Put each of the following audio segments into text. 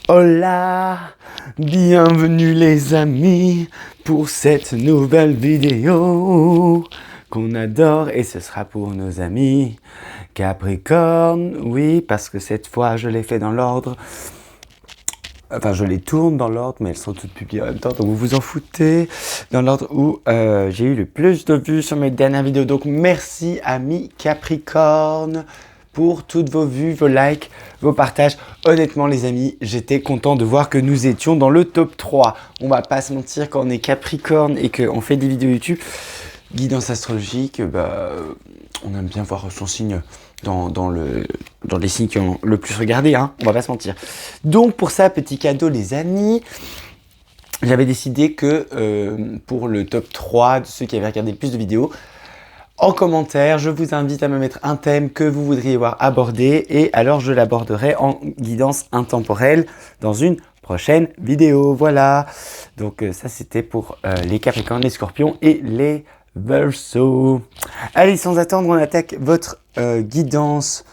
Hola, bienvenue les amis pour cette nouvelle vidéo qu'on adore et ce sera pour nos amis Capricorne. Oui, parce que cette fois je l'ai fait dans l'ordre, enfin je les tourne dans l'ordre mais elles sont toutes publiées en même temps donc vous vous en foutez, dans l'ordre où j'ai eu le plus de vues sur mes dernières vidéos. Donc merci amis Capricorne pour toutes vos vues, vos likes, vos partages. Honnêtement les amis, j'étais content de voir que nous étions dans le top 3. On va pas se mentir, quand on est Capricorne et qu'on fait des vidéos YouTube, guidance astrologique, on aime bien voir son signe dans les signes qui ont le plus regardé, hein, on va pas se mentir. Donc pour ça, petit cadeau les amis, j'avais décidé que pour le top 3 de ceux qui avaient regardé le plus de vidéos, en commentaire, je vous invite à me mettre un thème que vous voudriez voir abordé et alors je l'aborderai en guidance intemporelle dans une prochaine vidéo. Voilà, donc ça c'était pour les Capricornes, les Scorpions et les Verseaux. Allez, sans attendre, on attaque votre guidance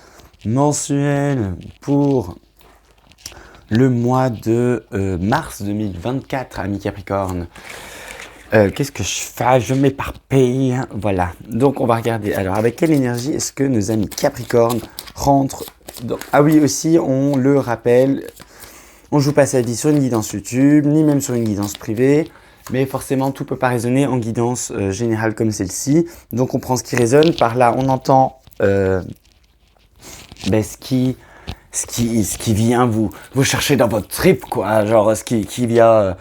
mensuelle pour le mois de mars 2024, amis Capricorne. Qu'est-ce que je fais? Je m'éparpille. Voilà. Donc, on va regarder. Alors, avec quelle énergie est-ce que nos amis Capricorne rentrent dans... Ah oui, aussi, on le rappelle, on ne joue pas sa vie sur une guidance YouTube, ni même sur une guidance privée. Mais forcément, tout ne peut pas résonner en guidance générale comme celle-ci. Donc, on prend ce qui résonne. Par là, on entend ce qui vient vous chercher dans votre trip, quoi. Genre, ce qui vient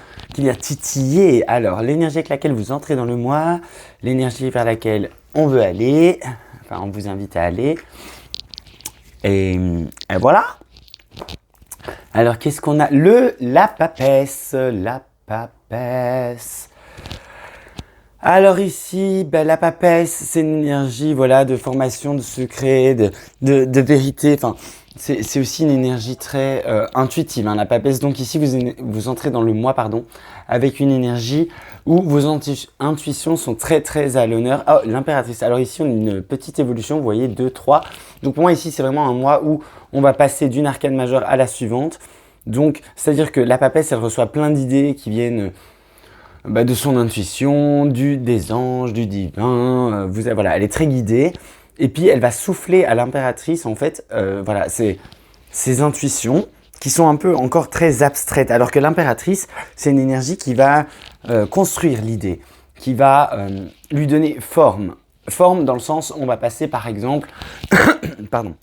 titiller. Alors, l'énergie avec laquelle vous entrez dans le mois, l'énergie vers laquelle on veut aller, enfin, on vous invite à aller. Et voilà. Alors, qu'est-ce qu'on a? La papesse. Alors ici, la papesse, c'est une énergie, voilà, de formation, de secret, de vérité. Enfin, c'est aussi une énergie très intuitive, hein, la papesse. Donc ici, vous entrez dans le mois, avec une énergie où vos intuitions sont très très à l'honneur. Oh, l'impératrice. Alors ici, on a une petite évolution, vous voyez, 2, 3. Donc pour moi, ici, c'est vraiment un mois où on va passer d'une arcane majeure à la suivante. Donc, c'est-à-dire que la papesse, elle reçoit plein d'idées qui viennent de son intuition, des anges, du divin. Voilà, elle est très guidée. Et puis, elle va souffler à l'impératrice, en fait, voilà, ses intuitions qui sont un peu encore très abstraites. Alors que l'impératrice, c'est une énergie qui va construire l'idée, qui va lui donner forme. Forme dans le sens, on va passer, par exemple, pardon,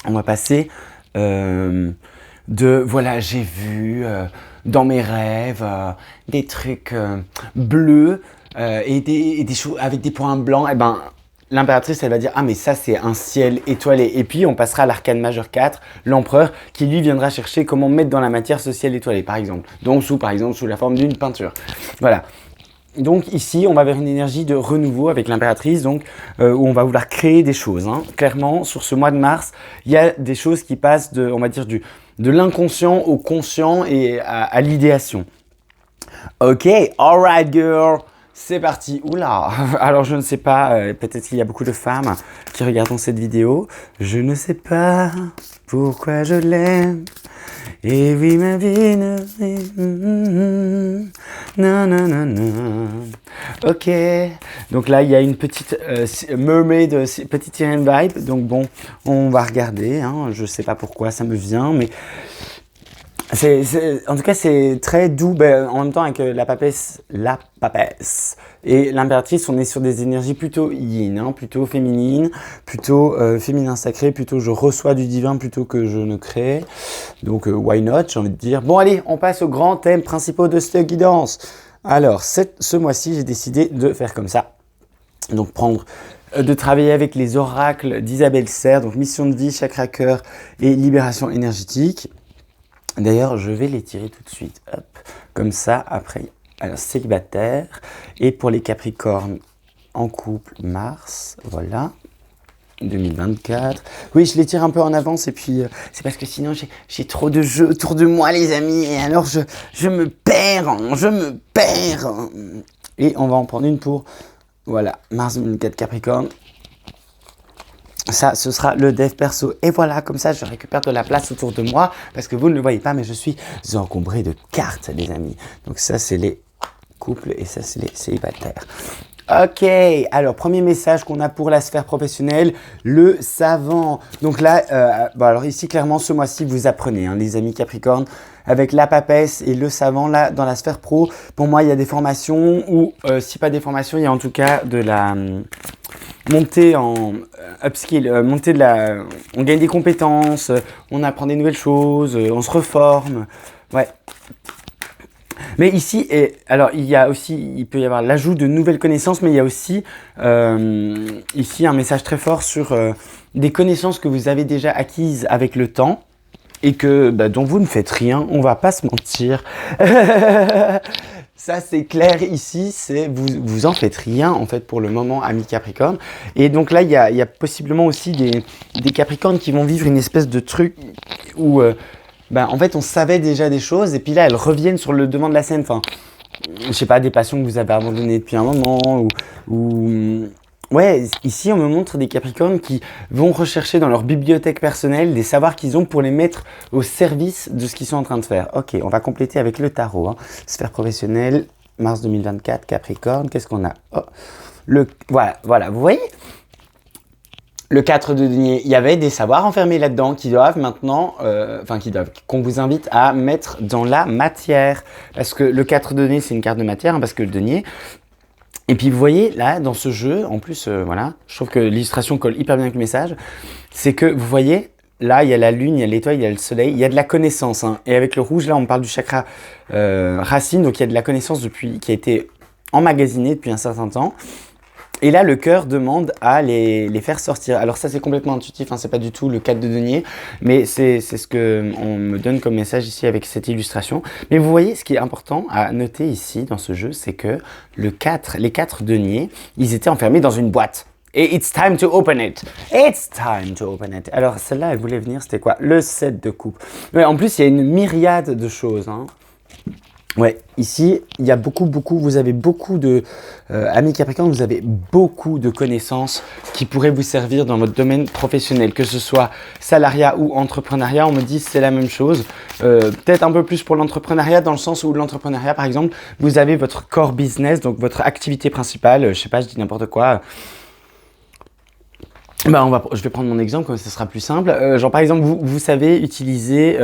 on va passer voilà, j'ai vu dans mes rêves des trucs bleus et des choses avec des points blancs. Et ben, l'impératrice, elle va dire « Ah, mais ça, c'est un ciel étoilé. » Et puis, on passera à l'arcane majeur 4, l'empereur, qui lui viendra chercher comment mettre dans la matière ce ciel étoilé, par exemple. Donc, par exemple, sous la forme d'une peinture. Voilà. Donc ici, on va vers une énergie de renouveau avec l'impératrice, donc où on va vouloir créer des choses. Hein. Clairement, sur ce mois de mars, il y a des choses qui passent de, on va dire, de l'inconscient au conscient et à l'idéation. Ok, alright girl, c'est parti. Oula, alors je ne sais pas, peut-être qu'il y a beaucoup de femmes qui regardent cette vidéo. Je ne sais pas pourquoi je l'aime. Et oui, ma vie non. Ok. Donc là, il y a une petite mermaid, petite sirène vibe. Donc bon, on va regarder. Hein. Je sais pas pourquoi ça me vient, mais en tout cas, c'est très doux. En même temps, avec la papesse et l'impératrice, on est sur des énergies plutôt yin, hein, plutôt féminines, plutôt féminin sacré, plutôt je reçois du divin plutôt que je ne crée. Donc, why not, j'ai envie de dire. Bon, allez, on passe aux grands thèmes principaux de cette guidance. Alors, ce mois-ci, j'ai décidé de faire comme ça. Donc, de travailler avec les oracles d'Isabelle Serre, donc mission de vie, chakra cœur et libération énergétique. D'ailleurs, je vais les tirer tout de suite, hop, comme ça, après, alors célibataire, et pour les Capricornes en couple, mars, voilà, 2024. Oui, je les tire un peu en avance, et puis, c'est parce que sinon, j'ai trop de jeux autour de moi, les amis, et alors, je me perds, et on va en prendre une pour, voilà, mars 2024 Capricorne. Ça, ce sera le dev perso. Et voilà, comme ça, je récupère de la place autour de moi. Parce que vous ne le voyez pas, mais je suis encombré de cartes, les amis. Donc ça, c'est les couples et ça, c'est les célibataires. Ok, alors premier message qu'on a pour la sphère professionnelle, le savant. Donc là, bon, alors ici clairement ce mois-ci vous apprenez, hein, les amis Capricorne, avec la papesse et le savant là dans la sphère pro. Pour moi il y a des formations ou si pas des formations, il y a en tout cas de la montée en upskill, montée de la, on gagne des compétences, on apprend des nouvelles choses, on se reforme, ouais. Mais ici, alors il peut y avoir l'ajout de nouvelles connaissances, mais il y a aussi ici un message très fort sur des connaissances que vous avez déjà acquises avec le temps et dont vous ne faites rien, on va pas se mentir. Ça c'est clair ici, c'est vous en faites rien en fait pour le moment, amis Capricorne. Et donc là il y a possiblement aussi des Capricornes qui vont vivre une espèce de truc où en fait, on savait déjà des choses et puis là, elles reviennent sur le devant de la scène. Enfin, je sais pas, des passions que vous avez abandonnées depuis un moment ouais, ici, on me montre des Capricornes qui vont rechercher dans leur bibliothèque personnelle des savoirs qu'ils ont pour les mettre au service de ce qu'ils sont en train de faire. Ok, on va compléter avec le tarot. Hein. Sphère professionnelle, mars 2024, Capricorne, qu'est-ce qu'on a? Voilà, vous voyez? Le 4 de denier, il y avait des savoirs enfermés là-dedans qui doivent maintenant, qu'on vous invite à mettre dans la matière. Parce que le 4 de denier, c'est une carte de matière, hein, parce que le denier. Et puis vous voyez, là, dans ce jeu, en plus, voilà, je trouve que l'illustration colle hyper bien avec le message, c'est que vous voyez, là, il y a la lune, il y a l'étoile, il y a le soleil, il y a de la connaissance. Hein, et avec le rouge, là, on parle du chakra racine, donc il y a de la connaissance qui a été emmagasinée depuis un certain temps. Et là, le cœur demande à les faire sortir. Alors ça, c'est complètement intuitif, hein, c'est pas du tout le 4 de denier, mais c'est ce que on me donne comme message ici avec cette illustration. Mais vous voyez, ce qui est important à noter ici dans ce jeu, c'est que les 4 deniers, ils étaient enfermés dans une boîte. Et it's time to open it. It's time to open it. Alors celle-là, elle voulait venir, c'était quoi? Le 7 de coupe. Ouais, en plus, il y a une myriade de choses, hein. Ouais, ici, il y a vous avez beaucoup de, amis Capricorne, vous avez beaucoup de connaissances qui pourraient vous servir dans votre domaine professionnel, que ce soit salariat ou entrepreneuriat, on me dit c'est la même chose, peut-être un peu plus pour l'entrepreneuriat, dans le sens où l'entrepreneuriat, par exemple, vous avez votre core business, donc votre activité principale, je sais pas, je dis n'importe quoi, je vais prendre mon exemple, comme ça sera plus simple. Genre par exemple, vous savez utiliser,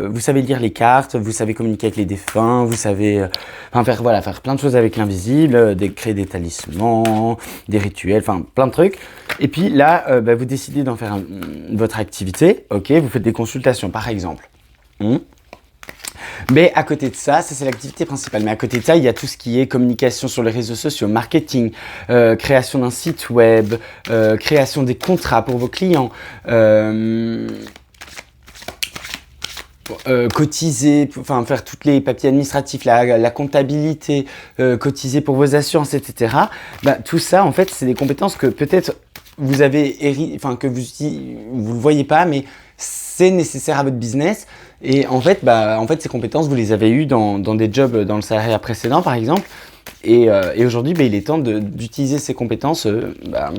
vous savez lire les cartes, vous savez communiquer avec les défunts, vous savez faire plein de choses avec l'invisible, créer des talismans, des rituels, enfin plein de trucs. Et puis là, vous décidez d'en faire votre activité, ok, vous faites des consultations par exemple. Mais à côté de ça, c'est l'activité principale. Mais à côté de ça, il y a tout ce qui est communication sur les réseaux sociaux, marketing, création d'un site web, création des contrats pour vos clients, cotiser, faire tous les papiers administratifs, la comptabilité, cotiser pour vos assurances, etc. Tout ça, en fait, c'est des compétences que peut-être vous avez que vous le voyez pas, mais c'est nécessaire à votre business. Et en fait, ces compétences, vous les avez eues dans des jobs dans le salariat précédent, par exemple. Et aujourd'hui, il est temps d'utiliser ces compétences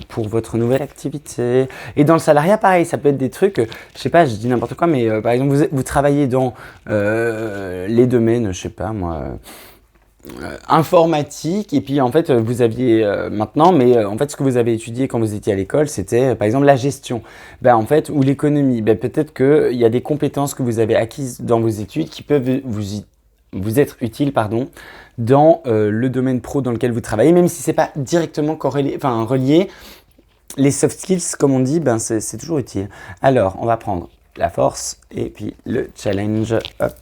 pour votre nouvelle activité. Et dans le salariat, pareil, ça peut être des trucs, je sais pas, je dis n'importe quoi, mais par exemple, vous travaillez dans les domaines, je sais pas moi, informatique, et puis en fait vous aviez maintenant, mais en fait ce que vous avez étudié quand vous étiez à l'école, c'était par exemple la gestion, en fait, ou l'économie. Peut-être qu'il y a des compétences que vous avez acquises dans vos études qui peuvent vous être utiles, dans le domaine pro dans lequel vous travaillez, même si c'est pas directement relié. Les soft skills, comme on dit, c'est toujours utile. Alors, on va prendre la force et puis le challenge. Hop.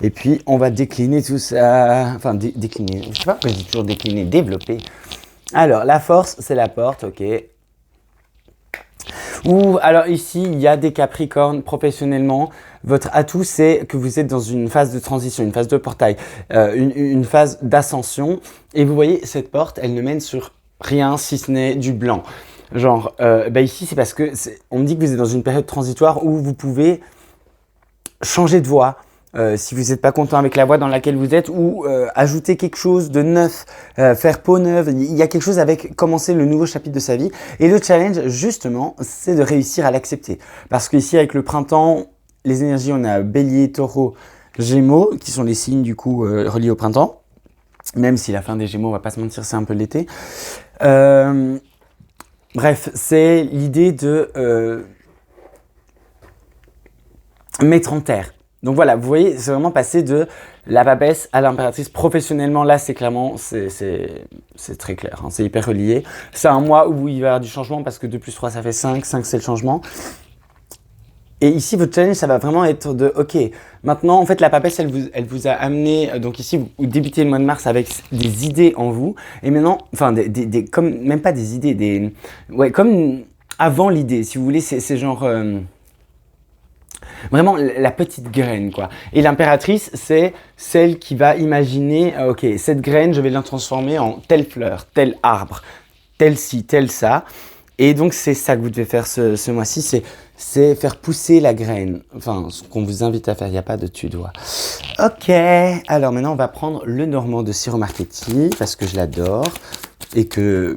Et puis, on va décliner tout ça. Enfin, décliner. Je sais pas pourquoi je dis toujours décliner, développer. Alors, la force, c'est la porte, ok. Alors ici, il y a des Capricornes professionnellement. Votre atout, c'est que vous êtes dans une phase de transition, une phase de portail, une phase d'ascension. Et vous voyez, cette porte, elle ne mène sur rien si ce n'est du blanc. Genre, ici, c'est parce que on me dit que vous êtes dans une période transitoire où vous pouvez changer de voie, si vous n'êtes pas content avec la voie dans laquelle vous êtes, ou ajouter quelque chose de neuf, faire peau neuve. Il y a quelque chose avec commencer le nouveau chapitre de sa vie. Et le challenge, justement, c'est de réussir à l'accepter. Parce qu'ici, avec le printemps, les énergies, on a Bélier, Taureau, Gémeaux, qui sont les signes du coup reliés au printemps. Même si la fin des Gémeaux, on va pas se mentir, c'est un peu l'été. Bref, c'est l'idée de mettre en terre. Donc voilà, vous voyez, c'est vraiment passer de la papesse à l'impératrice. Professionnellement, là, c'est clairement, c'est très clair, hein, c'est hyper relié. C'est un mois où il va y avoir du changement parce que 2 plus 3, ça fait 5. 5, c'est le changement. Et ici, votre challenge, ça va vraiment être de, ok, maintenant, en fait, la papesse, elle vous a amené, donc ici, vous débutez le mois de mars avec des idées en vous, et maintenant, enfin, comme, même pas des idées, ouais, comme avant l'idée, si vous voulez, c'est genre, vraiment la petite graine, quoi. Et l'impératrice, c'est celle qui va imaginer, ok, cette graine, je vais la transformer en telle fleur, tel arbre, tel ci, tel ça. Et donc, c'est ça que vous devez faire ce mois-ci, c'est faire pousser la graine. Enfin, ce qu'on vous invite à faire, il n'y a pas de tu dois. Ok, alors maintenant, on va prendre le Normand de Siro Marchetti, parce que je l'adore. Et que,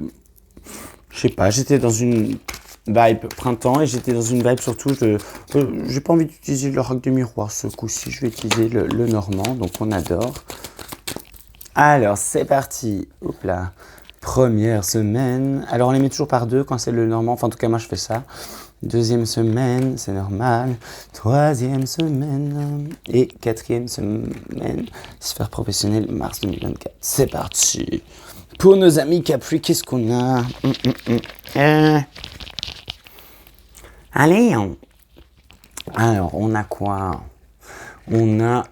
je sais pas, j'étais dans une vibe printemps et j'étais dans une vibe surtout, j'ai pas envie d'utiliser le roc de miroir ce coup-ci, je vais utiliser le Normand, donc on adore. Alors, c'est parti, hop là. Première semaine, alors on les met toujours par 2 quand c'est le Normand, enfin en tout cas moi je fais ça. Deuxième semaine, c'est normal. Troisième semaine et 4e semaine, sphère professionnelle, mars 2024. C'est parti. Pour nos amis Capri, qu'est-ce qu'on a? Allez, alors on a quoi? On a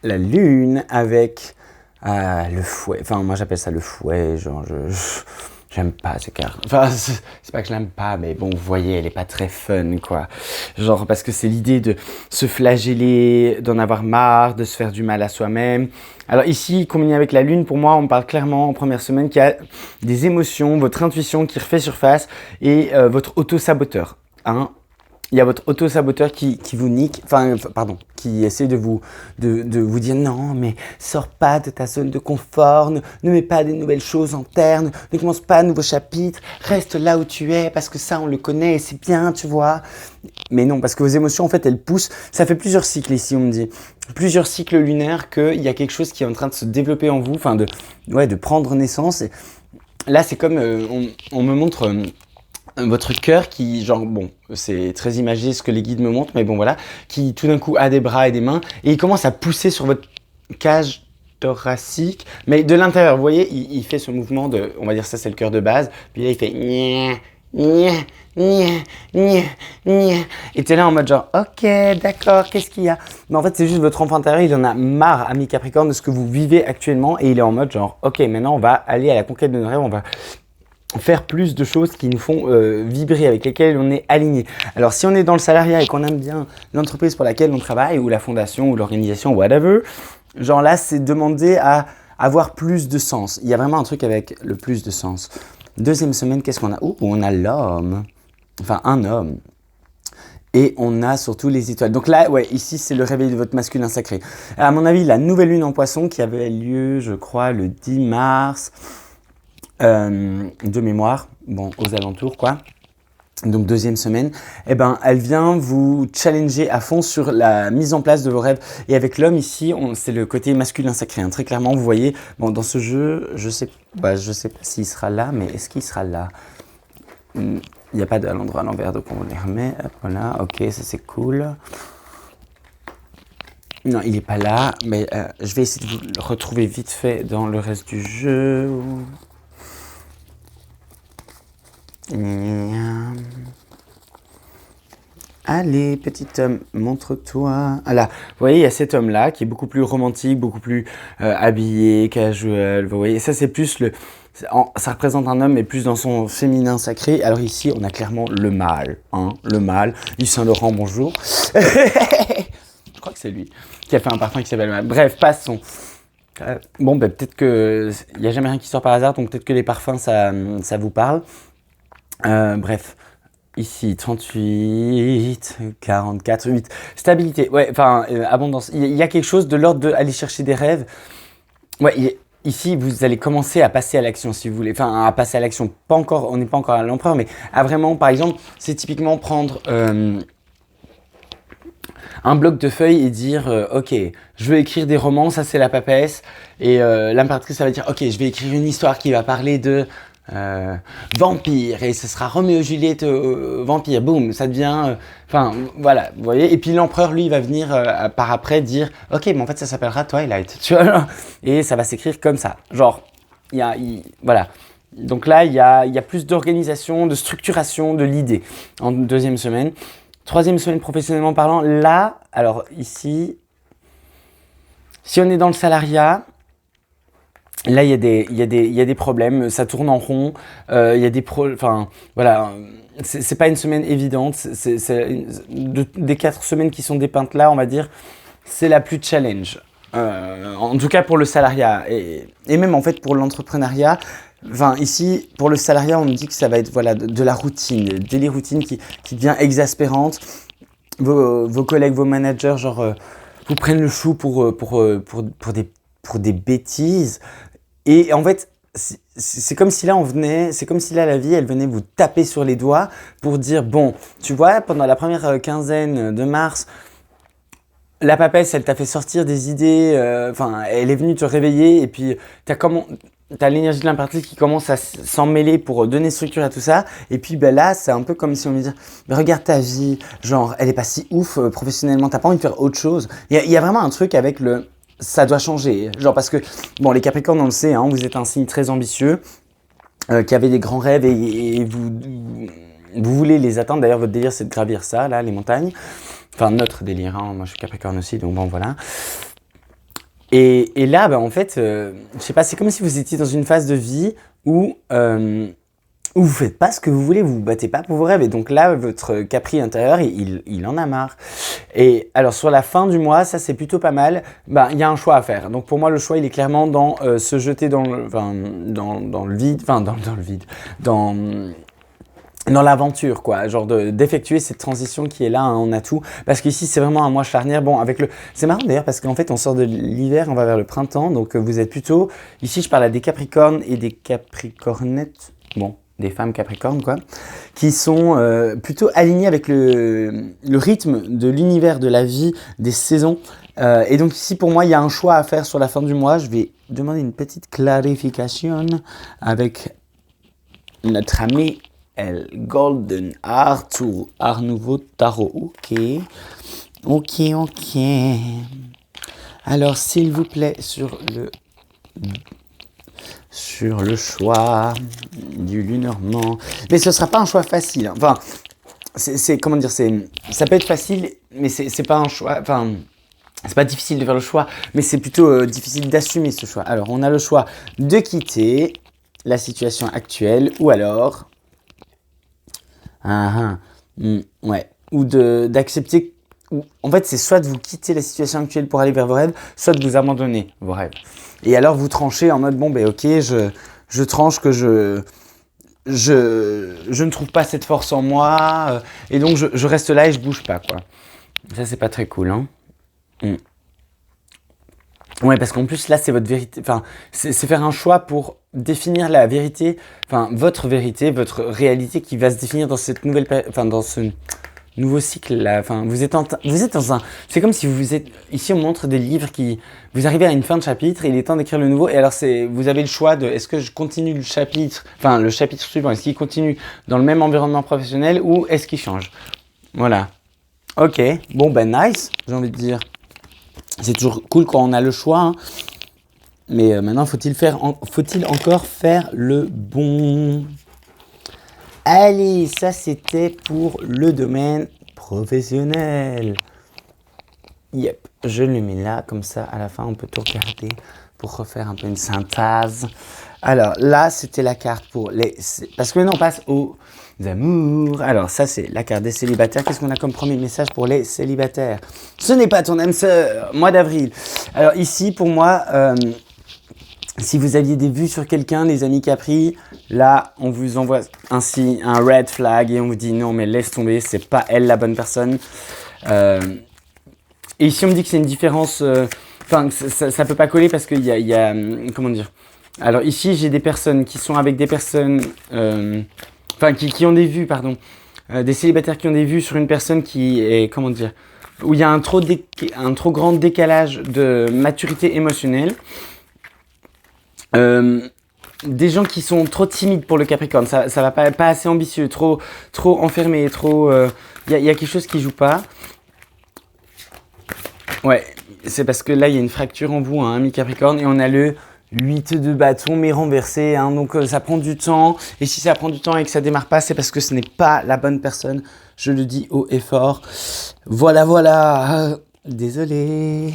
la lune avec le fouet. Enfin, moi j'appelle ça le fouet. Genre, j'aime pas ces cartes. Enfin, c'est pas que je l'aime pas, mais bon, vous voyez, elle est pas très fun, quoi. Genre, parce que c'est l'idée de se flageller, d'en avoir marre, de se faire du mal à soi-même. Alors ici, combiné avec la lune, pour moi, on parle clairement en première semaine qu'il y a des émotions, votre intuition qui refait surface et votre auto-saboteur. Hein. Il y a votre auto-saboteur qui vous nique, pardon, qui essaie de vous dire non, mais sors pas de ta zone de confort, ne mets pas des nouvelles choses en terre, ne commence pas un nouveau chapitre, reste là où tu es parce que ça on le connaît et c'est bien, tu vois. Mais non, parce que vos émotions en fait elles poussent, ça fait plusieurs cycles ici on me dit, plusieurs cycles lunaires qu'il y a quelque chose qui est en train de se développer en vous, enfin de prendre naissance. Et là c'est comme, on me montre... votre cœur qui, genre, bon, c'est très imagé ce que les guides me montrent, mais bon, voilà, qui tout d'un coup a des bras et des mains, et il commence à pousser sur votre cage thoracique, mais de l'intérieur, vous voyez, il fait ce mouvement de, on va dire ça c'est le cœur de base, puis là il fait gna, gna, gna, gna, gna, et t'es là en mode genre, ok, d'accord, qu'est-ce qu'il y a? Mais en fait, c'est juste votre enfant intérieur, il en a marre, ami Capricorne, de ce que vous vivez actuellement, et il est en mode genre, ok, maintenant on va aller à la conquête de nos rêves, on va faire plus de choses qui nous font vibrer, avec lesquelles on est aligné. Alors si on est dans le salariat et qu'on aime bien l'entreprise pour laquelle on travaille, ou la fondation, ou l'organisation, whatever, genre là c'est demander à avoir plus de sens. Il y a vraiment un truc avec le plus de sens. Deuxième semaine, qu'est-ce qu'on a? Oh, on a l'homme, enfin un homme. Et on a surtout les étoiles. Donc là, ouais, ici, c'est le réveil de votre masculin sacré. À mon avis, la nouvelle lune en poisson qui avait lieu, je crois, le 10 mars, de mémoire, bon, aux alentours, quoi. Donc deuxième semaine, eh ben, elle vient vous challenger à fond sur la mise en place de vos rêves. Et avec l'homme ici, c'est le côté masculin sacré. Hein. Très clairement, vous voyez, bon, dans ce jeu, je sais pas s'il sera là, mais est-ce qu'il sera là? Il n'y a pas à l'endroit à l'envers, donc on les remet. Hop, voilà, ok, ça c'est cool. Non, il n'est pas là, mais je vais essayer de vous le retrouver vite fait dans le reste du jeu. Allez, petit homme, montre-toi. Ah là, vous voyez, il y a cet homme-là qui est beaucoup plus romantique, beaucoup plus habillé, casual. Vous voyez, ça c'est plus ça représente un homme, mais plus dans son féminin sacré. Alors ici, on a clairement le mâle. Hein, le mâle. Yves Saint-Laurent, bonjour. Je crois que c'est lui qui a fait un parfum qui s'appelle le mâle. Bref, passons. Bon, ben, peut-être que il n'y a jamais rien qui sort par hasard, donc peut-être que les parfums, ça vous parle. Bref, ici, 38, 44, 8. Stabilité, ouais, enfin, abondance. Il y a quelque chose de l'ordre d'aller chercher des rêves. Ouais, ici, vous allez commencer à passer à l'action, si vous voulez. Enfin, à passer à l'action. Pas encore, on n'est pas encore à l'empereur, mais à vraiment, par exemple, c'est typiquement prendre un bloc de feuilles et dire ok, je veux écrire des romans, ça c'est la papesse, et l'impératrice ça va dire ok, je vais écrire une histoire qui va parler de vampire, et ce sera Roméo et Juliette vampire, boum, ça devient enfin voilà, vous voyez, et puis l'empereur lui il va venir par après dire ok, mais en fait ça s'appellera Twilight, tu vois, et ça va s'écrire comme ça, genre voilà. Donc là, il y a plus d'organisation, de structuration de l'idée en deuxième semaine. Troisième semaine professionnellement parlant, là, alors ici, si on est dans le salariat, là il y a des problèmes, ça tourne en rond, il y a enfin voilà, c'est pas une semaine évidente, des 4 semaines qui sont dépeintes là, on va dire, c'est la plus challenge. En tout cas pour le salariat et même en fait pour l'entrepreneuriat. Enfin, ici, pour le salariat, on me dit que ça va être voilà, de la routine, des routines qui devient exaspérante. Vos collègues, vos managers, genre, vous prennent le chou pour des bêtises. Et en fait, c'est comme si là, c'est comme si là, la vie, elle venait vous taper sur les doigts pour dire, bon, tu vois, pendant la première quinzaine de mars, la papesse, elle t'a fait sortir des idées, enfin, elle est venue te réveiller et puis t'as l'énergie de l'impératrice qui commence à s'en mêler pour donner structure à tout ça. Et puis ben là, c'est un peu comme si on me disait, mais regarde ta vie, genre, elle est pas si ouf professionnellement, t'as pas envie de faire autre chose. Il y a vraiment un truc avec ça doit changer. Genre parce que, bon, les Capricornes, on le sait, hein, vous êtes un signe très ambitieux, qui avait des grands rêves et vous voulez les atteindre. D'ailleurs, votre délire, c'est de gravir ça, là, les montagnes. Enfin, notre délire, hein. Moi je suis Capricorne aussi, donc bon, voilà. Et là, bah, en fait, je sais pas, c'est comme si vous étiez dans une phase de vie où vous faites pas ce que vous voulez, vous vous battez pas pour vos rêves. Et donc là, votre Capri intérieur, il en a marre. Et alors, sur la fin du mois, ça c'est plutôt pas mal. Bah, il y a un choix à faire. Donc pour moi, le choix, il est clairement dans se jeter dans le vide, enfin, dans le vide, dans l'aventure, quoi, genre d'effectuer cette transition qui est là, hein, on a tout, parce qu'ici c'est vraiment un mois charnière. Bon, c'est marrant d'ailleurs parce qu'en fait on sort de l'hiver, on va vers le printemps, donc vous êtes plutôt, ici je parle à des Capricornes et des Capricornettes, bon, des femmes Capricornes quoi, qui sont plutôt alignées avec le rythme de l'univers, de la vie, des saisons. Et donc ici pour moi il y a un choix à faire sur la fin du mois. Je vais demander une petite clarification avec notre ami El Golden Arthur, Art Nouveau Tarot. Ok. Alors, s'il vous plaît, sur le choix du Lunormand. Mais ce sera pas un choix facile. Hein. Enfin, comment dire, ça peut être facile, mais c'est pas un choix. Enfin, c'est pas difficile de faire le choix, mais c'est plutôt difficile d'assumer ce choix. Alors, on a le choix de quitter la situation actuelle, ou alors ouais. Ou d'accepter. En fait, c'est soit de vous quitter la situation actuelle pour aller vers vos rêves, soit de vous abandonner vos rêves. Et alors, vous tranchez en mode, bon, ben ok, je tranche que je ne trouve pas cette force en moi, et donc je reste là et je bouge pas, quoi. Ça, c'est pas très cool, hein. Ouais, parce qu'en plus, là, c'est votre vérité. Enfin, c'est faire un choix pour définir la vérité, enfin, votre vérité, votre réalité qui va se définir dans cette nouvelle enfin, dans ce nouveau cycle là. Enfin, vous êtes dans un. C'est comme si vous êtes. Ici, on montre des livres qui. Vous arrivez à une fin de chapitre et il est temps d'écrire le nouveau. Et alors, vous avez le choix de est-ce que je continue le chapitre, enfin, le chapitre suivant, est-ce qu'il continue dans le même environnement professionnel ou est-ce qu'il change? Voilà. Ok. Bon, ben, nice, j'ai envie de dire. C'est toujours cool quand on a le choix, hein. Mais maintenant, faut-il encore faire le bon? Allez, ça c'était pour le domaine professionnel. Yep, je le mets là, comme ça, à la fin, on peut tout regarder pour refaire un peu une synthèse. Alors là, c'était la carte pour les... Parce que maintenant, on passe aux amours. Alors ça, c'est la carte des célibataires. Qu'est-ce qu'on a comme premier message pour les célibataires? Ce n'est pas ton âme sœur, mois d'avril. Alors ici, pour moi, Si vous aviez des vues sur quelqu'un, les amis Capri, là, on vous envoie ainsi un red flag et on vous dit non, mais laisse tomber, c'est pas elle la bonne personne. Et ici, on me dit que c'est une différence. Enfin, ça peut pas coller parce qu'il y a comment dire. Alors ici, j'ai des personnes qui sont avec des personnes. Enfin, qui ont des vues, pardon. Des célibataires qui ont des vues sur une personne qui est. Comment dire. Où il y a un trop grand décalage de maturité émotionnelle. Des gens qui sont trop timides pour le Capricorne, ça va pas assez ambitieux, trop enfermé, trop. Y a quelque chose qui joue pas. Ouais, c'est parce que là il y a une fracture en vous, hein, mi Capricorne, et on a le 8 de bâton mais renversé, hein, donc ça prend du temps. Et si ça prend du temps et que ça démarre pas, c'est parce que ce n'est pas la bonne personne. Je le dis haut et fort. Voilà. Désolé.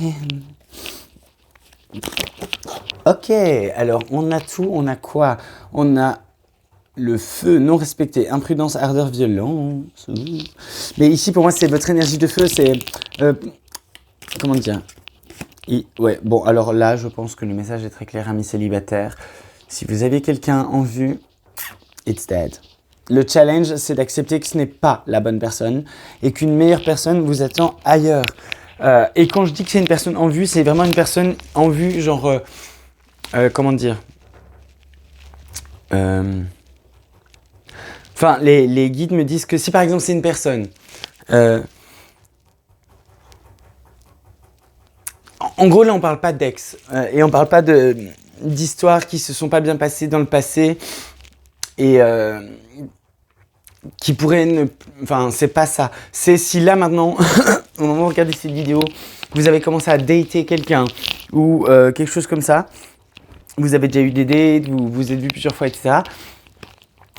Ok, alors on a tout, on a quoi? On a le feu non respecté, imprudence, ardeur, violence. Mais ici pour moi c'est votre énergie de feu, c'est... comment dire? Ouais, bon alors là je pense que le message est très clair, amis célibataires. Si vous avez quelqu'un en vue, it's dead. Le challenge c'est d'accepter que ce n'est pas la bonne personne et qu'une meilleure personne vous attend ailleurs. Et quand je dis que c'est une personne en vue, c'est vraiment une personne en vue genre... comment dire? Enfin, les guides me disent que si par exemple c'est une personne, en gros là on parle pas d'ex et on parle pas d'histoires qui se sont pas bien passées dans le passé et qui pourraient ne... Enfin, c'est pas ça. C'est si là maintenant, au moment où vous regardez cette vidéo, vous avez commencé à dater quelqu'un ou quelque chose comme ça. Vous avez déjà eu des dates, vous vous êtes vus plusieurs fois, etc.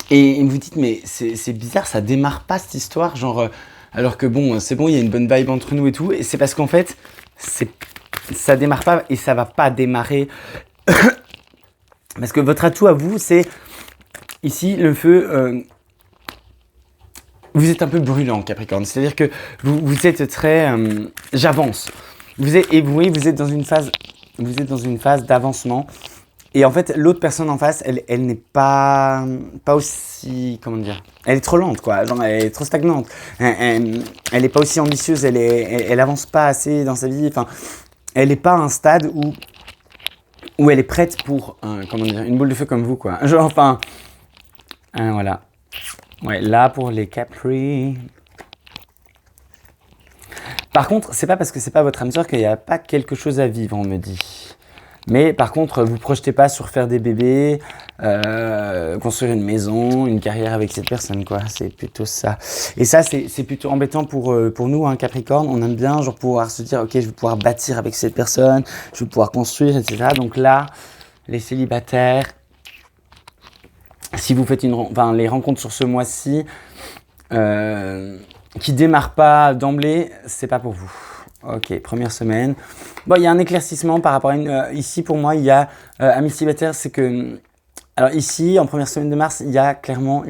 Et vous dites, mais c'est bizarre, ça démarre pas cette histoire, genre, alors que bon, c'est bon, il y a une bonne vibe entre nous et tout. Et c'est parce qu'en fait, ça démarre pas et ça va pas démarrer. Parce que votre atout à vous, c'est ici le feu. Vous êtes un peu brûlant, Capricorne. C'est-à-dire que vous êtes très. J'avance. Vous êtes dans une phase. Vous êtes dans une phase d'avancement. Et en fait, l'autre personne en face, elle n'est pas aussi, comment dire, elle est trop lente, quoi. Genre, elle est trop stagnante. Elle est pas aussi ambitieuse. Elle avance pas assez dans sa vie. Enfin, elle est pas à un stade où elle est prête pour, comment dire, une boule de feu comme vous, quoi. Genre, enfin, voilà. Ouais, là pour les Capri. Par contre, c'est pas parce que c'est pas votre âme sœur qu'il n'y a pas quelque chose à vivre, on me dit. Mais par contre, vous projetez pas sur faire des bébés, construire une maison, une carrière avec cette personne, quoi. C'est plutôt ça. Et ça, c'est plutôt embêtant pour nous, hein, Capricorne. On aime bien genre pouvoir se dire, ok, je vais pouvoir bâtir avec cette personne, je vais pouvoir construire, etc. Donc là, les célibataires, si vous faites les rencontres sur ce mois-ci, qui démarrent pas d'emblée, c'est pas pour vous. Ok, première semaine. Bon, il y a un éclaircissement par rapport à ici, pour moi, il y a amis célibataires, c'est que... Alors ici, en première semaine de mars, il y a clairement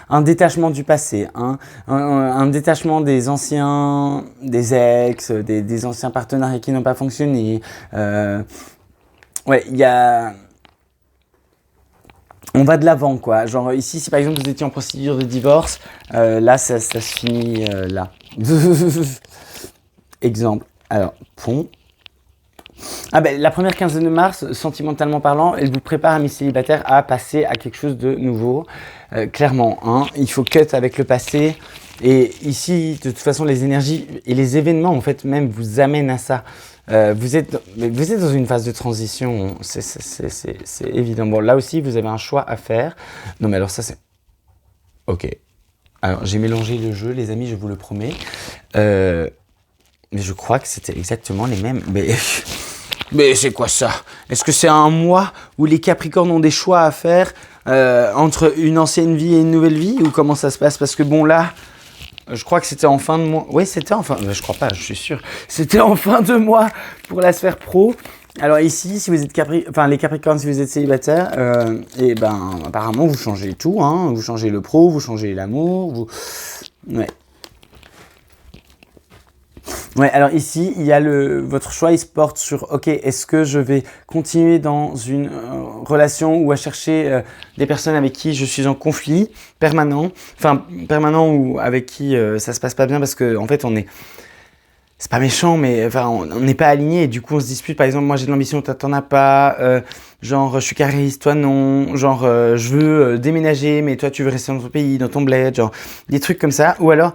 un détachement du passé, hein, un détachement des anciens, des ex, des anciens partenariats qui n'ont pas fonctionné. Ouais, il y a... On va de l'avant, quoi. Genre ici, si par exemple vous étiez en procédure de divorce, là, ça se finit là. Exemple. Alors, pont. Ah ben, la première quinzaine de mars, sentimentalement parlant, elle vous prépare, amis célibataires, à passer à quelque chose de nouveau. Clairement, hein, il faut cut avec le passé. Et ici, de toute façon, les énergies et les événements, en fait, même vous amènent à ça. Vous êtes dans une phase de transition, c'est évident. Bon, là aussi, vous avez un choix à faire. Non, mais alors ça, c'est... Ok. Alors, j'ai mélangé le jeu, les amis, je vous le promets. Mais je crois que c'était exactement les mêmes. Mais c'est quoi ça? Est-ce que c'est un mois où les Capricornes ont des choix à faire entre une ancienne vie et une nouvelle vie? Ou comment ça se passe? Parce que bon, là... Je crois que c'était en fin de mois. Oui, c'était en fin... Je crois pas, je suis sûr. C'était en fin de mois pour la sphère pro. Alors ici, si vous êtes les Capricornes, si vous êtes célibataire, et ben apparemment vous changez tout, hein. Vous changez le pro, vous changez l'amour, Ouais. Ouais, alors ici, il y a votre choix, il se porte sur, ok, est-ce que je vais continuer dans une relation ou à chercher des personnes avec qui je suis en conflit permanent, ou avec qui ça se passe pas bien parce que en fait c'est pas méchant, mais enfin on n'est pas alignés et du coup on se dispute. Par exemple, moi j'ai de l'ambition, toi t'en as pas, genre je suis cariste, toi non, genre je veux déménager, mais toi tu veux rester dans ton pays, dans ton bled, genre des trucs comme ça, ou alors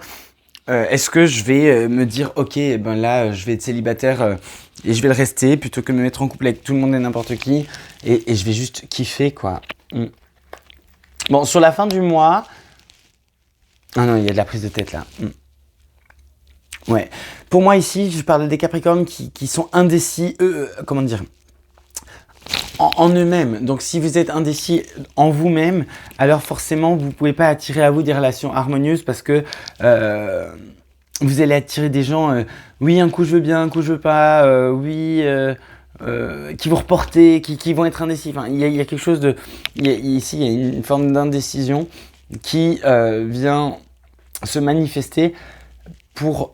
est-ce que je vais me dire, ok, ben là, je vais être célibataire et je vais le rester plutôt que de me mettre en couple avec tout le monde et n'importe qui et je vais juste kiffer, quoi. Mm. Bon, sur la fin du mois... Ah non, il y a de la prise de tête, là. Mm. Ouais. Pour moi, ici, je parle des Capricornes qui sont indécis, comment dire, en eux-mêmes. Donc, si vous êtes indécis en vous-même, alors forcément, vous ne pouvez pas attirer à vous des relations harmonieuses parce que... vous allez attirer des gens, oui, un coup je veux bien, un coup je veux pas, qui vont reporter, qui vont être indécis. Enfin, il y a quelque chose de... Ici, il y a une forme d'indécision qui vient se manifester pour...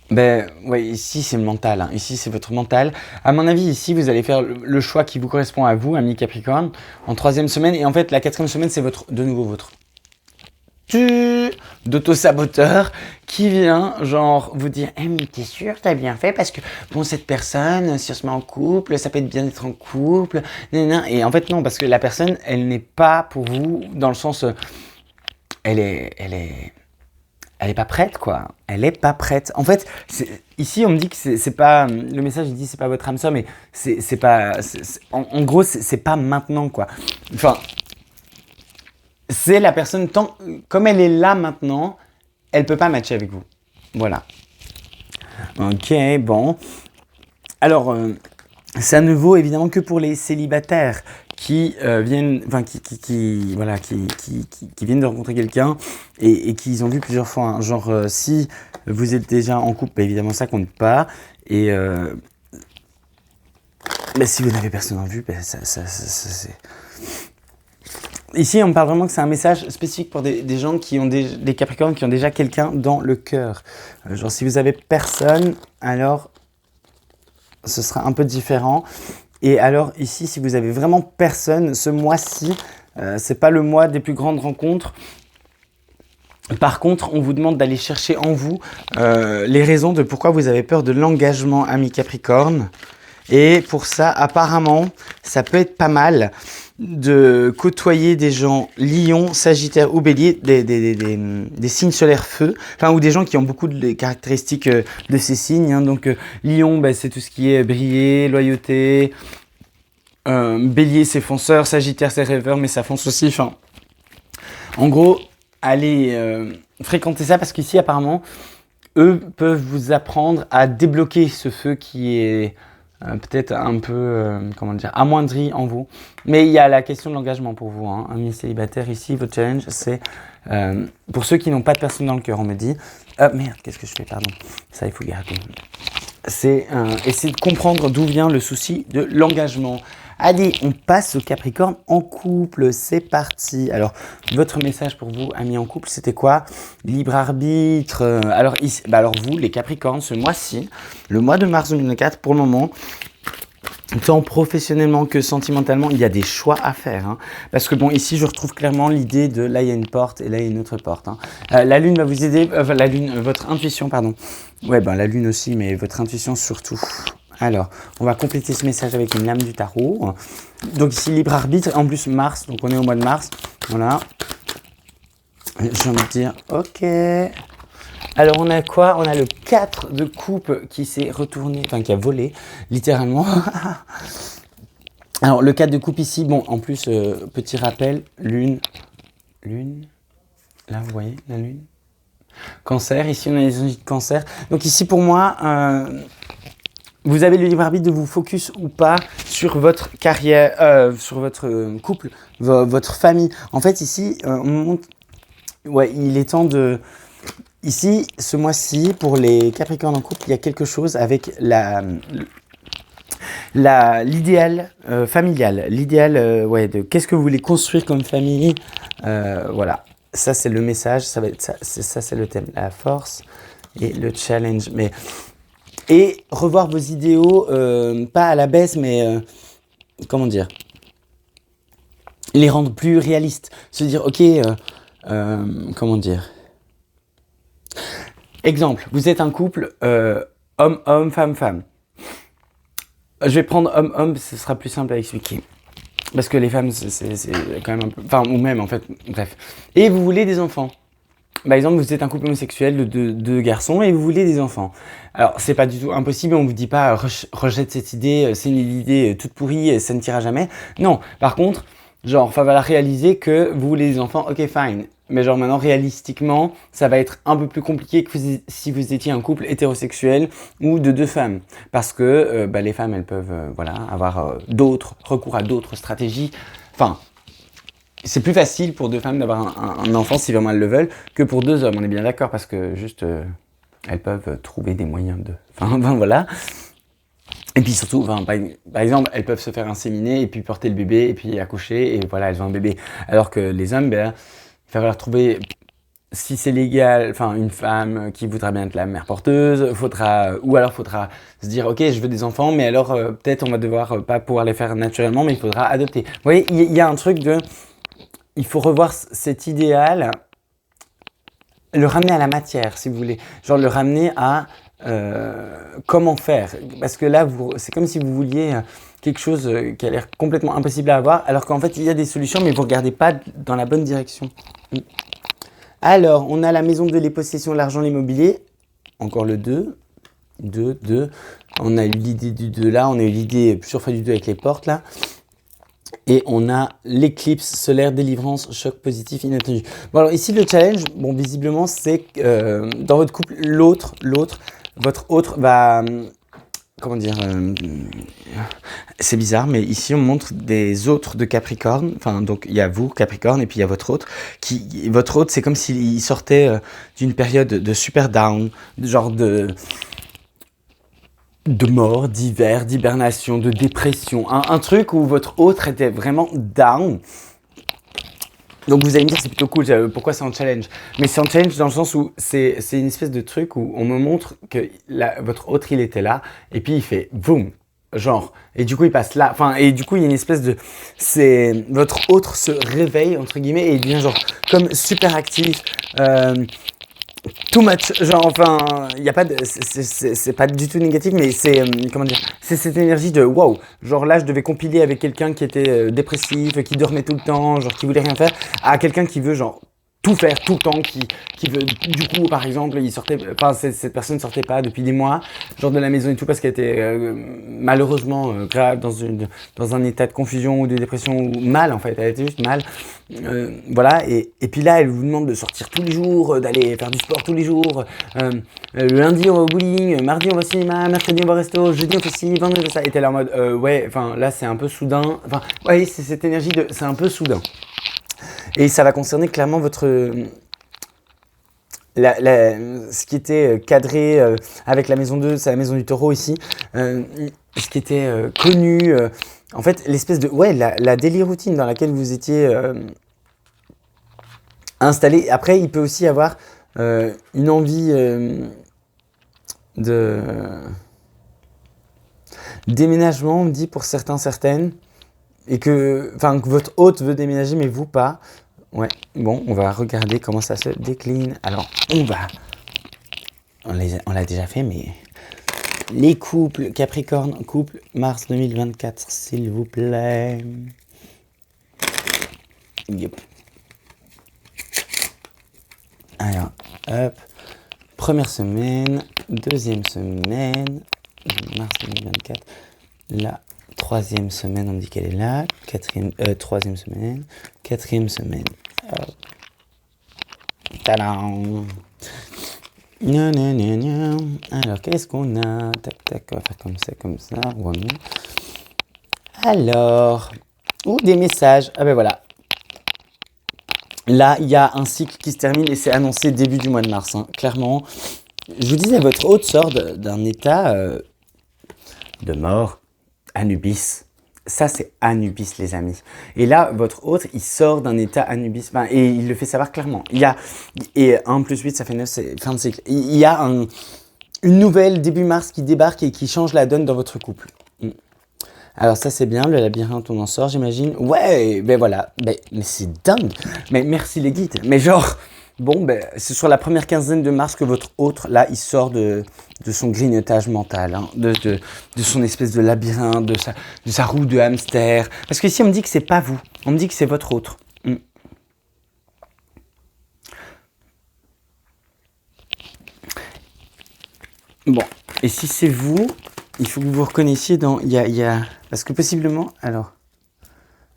Ben, ouais, ici c'est le mental, hein. Ici c'est votre mental. À mon avis, ici vous allez faire le choix qui vous correspond à vous, ami Capricorne, en 3e semaine. Et en fait, la 4e semaine, c'est de nouveau votre d'auto-saboteur qui vient genre vous dire mais t'es sûr t'as bien fait parce que bon cette personne si on se met en couple ça peut être bien d'être en couple et en fait non parce que la personne elle n'est pas pour vous dans le sens elle est pas prête quoi, elle est pas prête en fait. Ici on me dit que c'est pas le message, il dit c'est pas votre âme sœur mais c'est pas en gros c'est pas maintenant quoi, enfin c'est la personne, comme elle est là maintenant, elle peut pas matcher avec vous. Voilà. Ok, bon. Alors, ça ne vaut évidemment que pour les célibataires qui viennent, enfin qui viennent de rencontrer quelqu'un et qui ont vu plusieurs fois. Hein. Genre, si vous êtes déjà en couple, bah, évidemment ça compte pas. Et bah, si vous n'avez personne en vue, bah, ça c'est... Ici, on me parle vraiment que c'est un message spécifique pour des gens qui ont des Capricornes qui ont déjà quelqu'un dans le cœur. Genre, si vous avez personne, alors ce sera un peu différent. Et alors ici, si vous avez vraiment personne, ce mois-ci, c'est pas le mois des plus grandes rencontres. Par contre, on vous demande d'aller chercher en vous les raisons de pourquoi vous avez peur de l'engagement, ami Capricorne. Et pour ça, apparemment, ça peut être pas mal de côtoyer des gens Lion, Sagittaire ou Bélier, des signes solaires feu, enfin ou des gens qui ont beaucoup de caractéristiques de ces signes. Hein. Donc Lion, bah, c'est tout ce qui est briller, loyauté. Bélier, c'est fonceur. Sagittaire, c'est rêveur, mais ça fonce aussi. Enfin, en gros, allez fréquenter ça parce qu'ici, apparemment, eux peuvent vous apprendre à débloquer ce feu qui est peut-être un peu, comment dire, amoindri en vous. Mais il y a la question de l'engagement pour vous. Hein. Amis célibataires, ici, votre challenge, c'est pour ceux qui n'ont pas de personne dans le cœur, on me dit. Merde, qu'est-ce que je fais, pardon. Ça, il faut garder. C'est essayer de comprendre d'où vient le souci de l'engagement. Allez, on passe au Capricorne en couple, c'est parti. Alors, votre message pour vous, amis en couple, c'était quoi? Libre arbitre. Alors vous, les Capricornes, ce mois-ci, le mois de mars 2024, pour le moment, tant professionnellement que sentimentalement, il y a des choix à faire. Hein. Parce que bon, ici, je retrouve clairement l'idée de là, il y a une porte et là, il y a une autre porte. Hein. La lune va vous aider, votre intuition, pardon. Ouais, ben la lune aussi, mais votre intuition surtout. Alors, on va compléter ce message avec une lame du tarot. Donc ici, libre arbitre, en plus Mars, donc on est au mois de mars. Voilà. J'ai envie de dire, ok. Alors on a quoi? On a le 4 de coupe qui s'est retourné, enfin qui a volé, littéralement. Alors le 4 de coupe ici, bon, en plus, petit rappel, lune, là vous voyez la lune. Cancer, ici on a les énergies de cancer. Donc ici pour moi, vous avez le libre arbitre de vous focus ou pas sur votre carrière, sur votre couple, votre famille. En fait ici, on montre, ouais, il est temps de... Ici, ce mois-ci, pour les Capricornes en couple, il y a quelque chose avec l'idéal familial. L'idéal, ouais, de qu'est-ce que vous voulez construire comme famille. Voilà, ça c'est le message, ça va être ça, c'est le thème. La force Et le challenge, mais... Et revoir vos idéaux, pas à la baisse, mais... comment dire, les rendre plus réalistes. Se dire, ok, comment dire. Exemple, vous êtes un couple homme-homme, femme-femme. Je vais prendre homme-homme, ce sera plus simple à expliquer. Parce que les femmes, c'est quand même un peu... Enfin, ou même, en fait, bref. Et vous voulez des enfants. Par exemple, vous êtes un couple homosexuel de deux garçons et vous voulez des enfants. Alors, c'est pas du tout impossible, on vous dit pas rejette cette idée, c'est une idée toute pourrie, ça ne tira jamais. Non, par contre, genre, il va falloir réaliser que vous voulez des enfants, ok, fine. Mais genre maintenant, réalistiquement, ça va être un peu plus compliqué que si vous étiez un couple hétérosexuel ou de deux femmes. Parce que les femmes, elles peuvent avoir recours à d'autres stratégies. Enfin, c'est plus facile pour deux femmes d'avoir un enfant si vraiment elles le veulent que pour deux hommes, on est bien d'accord, parce que juste elles peuvent trouver des moyens de... Enfin voilà. Et puis surtout, par exemple, elles peuvent se faire inséminer et puis porter le bébé et puis accoucher et voilà, elles ont un bébé. Alors que les hommes, il va falloir trouver, si c'est légal, une femme qui voudra bien être la mère porteuse, faudra se dire, ok, je veux des enfants, mais alors peut-être on va devoir pas pouvoir les faire naturellement, mais il faudra adopter. Vous voyez, il y a un truc de... Il faut revoir cet idéal, le ramener à la matière, si vous voulez. Genre le ramener à comment faire. Parce que là, c'est comme si vous vouliez quelque chose qui a l'air complètement impossible à avoir, alors qu'en fait, il y a des solutions, mais vous ne regardez pas dans la bonne direction. Alors, on a la maison de les possessions, l'argent, l'immobilier. Encore le 2. 2. On a eu l'idée du 2 là, on a eu l'idée plusieurs fois du 2 avec les portes là. Et on a l'éclipse solaire, délivrance, choc positif inattendu. Bon alors ici le challenge, bon visiblement c'est que dans votre couple, votre autre va, comment dire, c'est bizarre mais ici on montre des autres de Capricorne, donc il y a vous Capricorne et puis il y a votre autre, votre autre c'est comme s'il sortait d'une période de super down, genre de mort, d'hiver, d'hibernation, de dépression. Un truc où votre autre était vraiment down. Donc vous allez me dire c'est plutôt cool, pourquoi c'est un challenge? Mais c'est un challenge dans le sens où c'est une espèce de truc où on me montre que votre autre il était là et puis il fait boum, genre, et du coup il passe là, et du coup il y a une espèce de, votre autre se réveille entre guillemets et il devient genre comme super actif, too much, genre il y a pas de, c'est pas du tout négatif, mais c'est comment dire, c'est cette énergie de wow, genre là je devais compiler avec quelqu'un qui était dépressif, qui dormait tout le temps, genre qui voulait rien faire, à quelqu'un qui veut genre tout faire tout le temps, qui veut, du coup par exemple cette personne sortait pas depuis des mois, genre de la maison et tout parce qu'elle était malheureusement grave dans un état de confusion ou de dépression ou mal en fait, elle était juste mal, voilà, et puis là elle vous demande de sortir tous les jours, d'aller faire du sport tous les jours, lundi on va au bowling, mardi on va au cinéma, mercredi on va au resto, jeudi on fait ci, vendredi on fait ça, et t'es là en mode là c'est un peu soudain, c'est cette énergie de c'est un peu soudain. Et ça va concerner clairement votre... ce qui était cadré avec la maison 2, c'est la maison du taureau ici, ce qui était connu, en fait l'espèce de... la daily routine dans laquelle vous étiez installé. Après, il peut aussi y avoir une envie de déménagement, on me dit pour certaines, et que votre hôte veut déménager mais vous pas. Ouais, bon, on va regarder comment ça se décline. Alors, on l'a déjà fait, mais les couples, Capricorne, couple, mars 2024, s'il vous plaît. Yep. Alors, hop, première semaine, deuxième semaine, mars 2024, la troisième semaine, on me dit qu'elle est là, troisième semaine, quatrième semaine, hop, tadam. Alors, qu'est-ce qu'on a? Tac, tac, on va faire comme ça, Alors, des messages, ah ben voilà. Là, il y a un cycle qui se termine et c'est annoncé début du mois de mars, clairement. Je vous disais, votre hôte sort d'un état de mort, Anubis, ça c'est Anubis les amis. Et là, votre autre, il sort d'un état Anubis, enfin, et il le fait savoir clairement. Et 1 plus 8, ça fait 9, c'est fin de cycle. Il y a une nouvelle début mars qui débarque et qui change la donne dans votre couple. Alors ça c'est bien, le labyrinthe on en sort j'imagine. Ouais, ben voilà, mais c'est dingue. Mais merci les guides. Mais genre, bon ben c'est sur la première quinzaine de mars que votre autre, là, il sort de son grignotage mental, hein, de son espèce de labyrinthe, de sa roue de hamster. Parce que ici on me dit que c'est pas vous, on me dit que c'est votre autre. Bon, et si c'est vous, il faut que vous vous reconnaissiez dans... Parce que possiblement... Alors...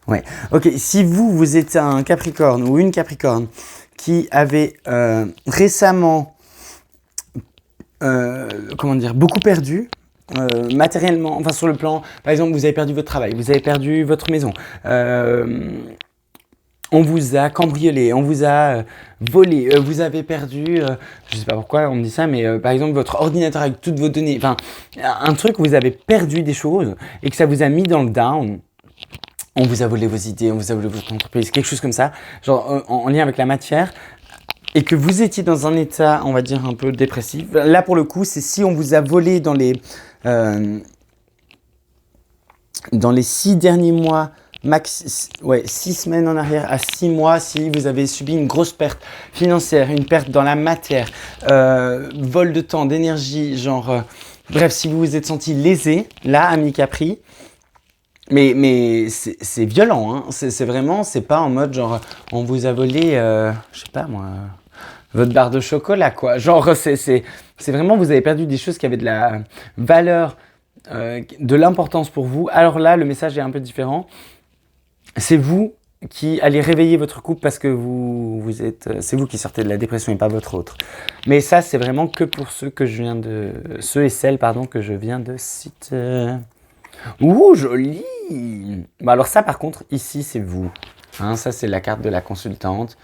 Ouais. Ok, si vous êtes un Capricorne ou une Capricorne qui avait récemment... comment dire, beaucoup perdu, matériellement, enfin sur le plan... Par exemple, vous avez perdu votre travail, vous avez perdu votre maison, on vous a cambriolé, on vous a volé, vous avez perdu, je sais pas pourquoi on me dit ça, mais par exemple votre ordinateur avec toutes vos données, enfin un truc où vous avez perdu des choses et que ça vous a mis dans le down. On vous a volé vos idées, on vous a volé votre entreprise, quelque chose comme ça, genre en lien avec la matière, et que vous étiez dans un état, on va dire, un peu dépressif. Là pour le coup, c'est si on vous a volé dans les 6 derniers mois, max, ouais, 6 semaines en arrière à 6 mois, si vous avez subi une grosse perte financière, une perte dans la matière, vol de temps, d'énergie, genre, bref, si vous vous êtes senti lésé, là, ami Capri, mais c'est violent, hein, c'est vraiment, c'est pas en mode genre, on vous a volé, je sais pas moi, votre barre de chocolat, quoi, genre, c'est vraiment, vous avez perdu des choses qui avaient de la valeur, de l'importance pour vous. Alors là, le message est un peu différent. C'est vous qui allez réveiller votre couple parce que c'est vous qui sortez de la dépression et pas votre autre. Mais ça, c'est vraiment que pour ceux et celles, pardon, que je viens de citer. Ouh, joli! Bah alors ça, par contre, ici, c'est vous. Hein, ça, c'est la carte de la consultante.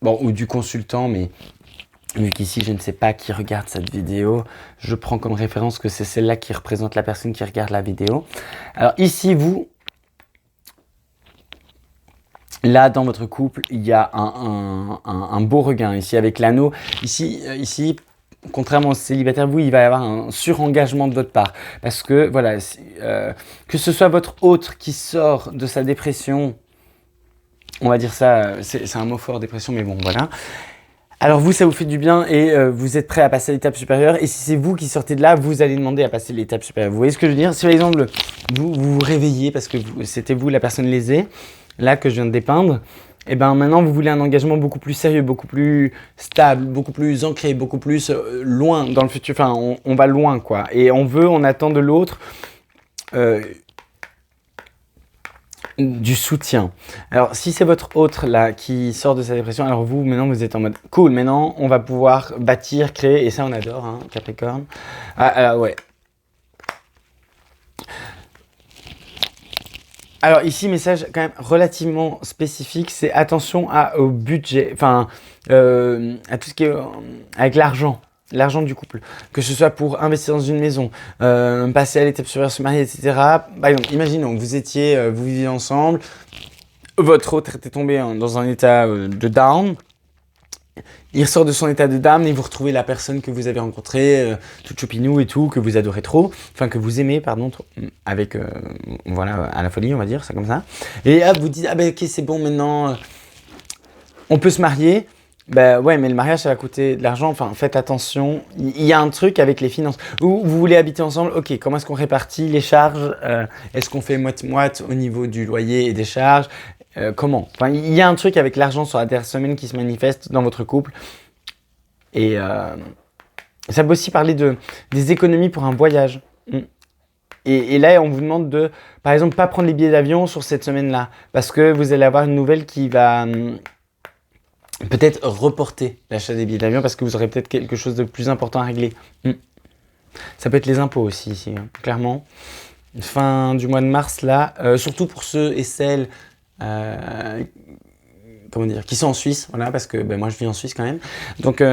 Bon, ou du consultant, mais vu qu'ici, je ne sais pas qui regarde cette vidéo, je prends comme référence que c'est celle-là qui représente la personne qui regarde la vidéo. Alors ici, vous... Là, dans votre couple, il y a un beau regain ici avec l'anneau. Ici, contrairement aux célibataires, vous, il va y avoir un surengagement de votre part. Parce que, voilà, que ce soit votre autre qui sort de sa dépression, on va dire ça, c'est un mot fort, dépression, mais bon, voilà. Alors vous, ça vous fait du bien et vous êtes prêt à passer à l'étape supérieure. Et si c'est vous qui sortez de là, vous allez demander à passer l'étape supérieure. Vous voyez ce que je veux dire? Si par exemple, vous vous réveillez parce que c'était vous la personne lésée, là que je viens de dépeindre, et ben maintenant vous voulez un engagement beaucoup plus sérieux, beaucoup plus stable, beaucoup plus ancré, beaucoup plus loin dans le futur. Enfin, on va loin quoi. Et on attend de l'autre du soutien. Alors si c'est votre autre là qui sort de sa dépression, alors vous maintenant vous êtes en mode cool, maintenant on va pouvoir bâtir, créer, et ça on adore, hein, Capricorne. Alors ouais. Alors ici, message quand même relativement spécifique, c'est attention au budget, enfin à tout ce qui est avec l'argent du couple, que ce soit pour investir dans une maison, passer à l'étape supérieure, se marier, etc. Par exemple, imaginons que vous viviez ensemble, votre autre était tombé dans un état de down. Il ressort de son état de down et vous retrouvez la personne que vous avez rencontrée, toute chopinou et tout, que vous adorez trop, enfin que vous aimez, pardon, avec, voilà, à la folie, on va dire, ça comme ça. Et hop, vous dites, ah ben ok, c'est bon, maintenant, on peut se marier. Ben ouais, mais le mariage, ça va coûter de l'argent, enfin, faites attention. Il y a un truc avec les finances. Ou vous voulez habiter ensemble, ok, comment est-ce qu'on répartit les charges? Est-ce qu'on fait moite-moite au niveau du loyer et des charges? Comment? Enfin, il y a un truc avec l'argent sur la dernière semaine qui se manifeste dans votre couple. Et ça peut aussi parler des économies pour un voyage. Et là, on vous demande de, par exemple, pas prendre les billets d'avion sur cette semaine-là. Parce que vous allez avoir une nouvelle qui va peut-être reporter l'achat des billets d'avion parce que vous aurez peut-être quelque chose de plus important à régler. Ça peut être les impôts aussi, ici, hein, clairement. Fin du mois de mars, là, surtout pour ceux et celles comment dire, qui sont en Suisse, voilà, parce que ben, moi je vis en Suisse quand même. Donc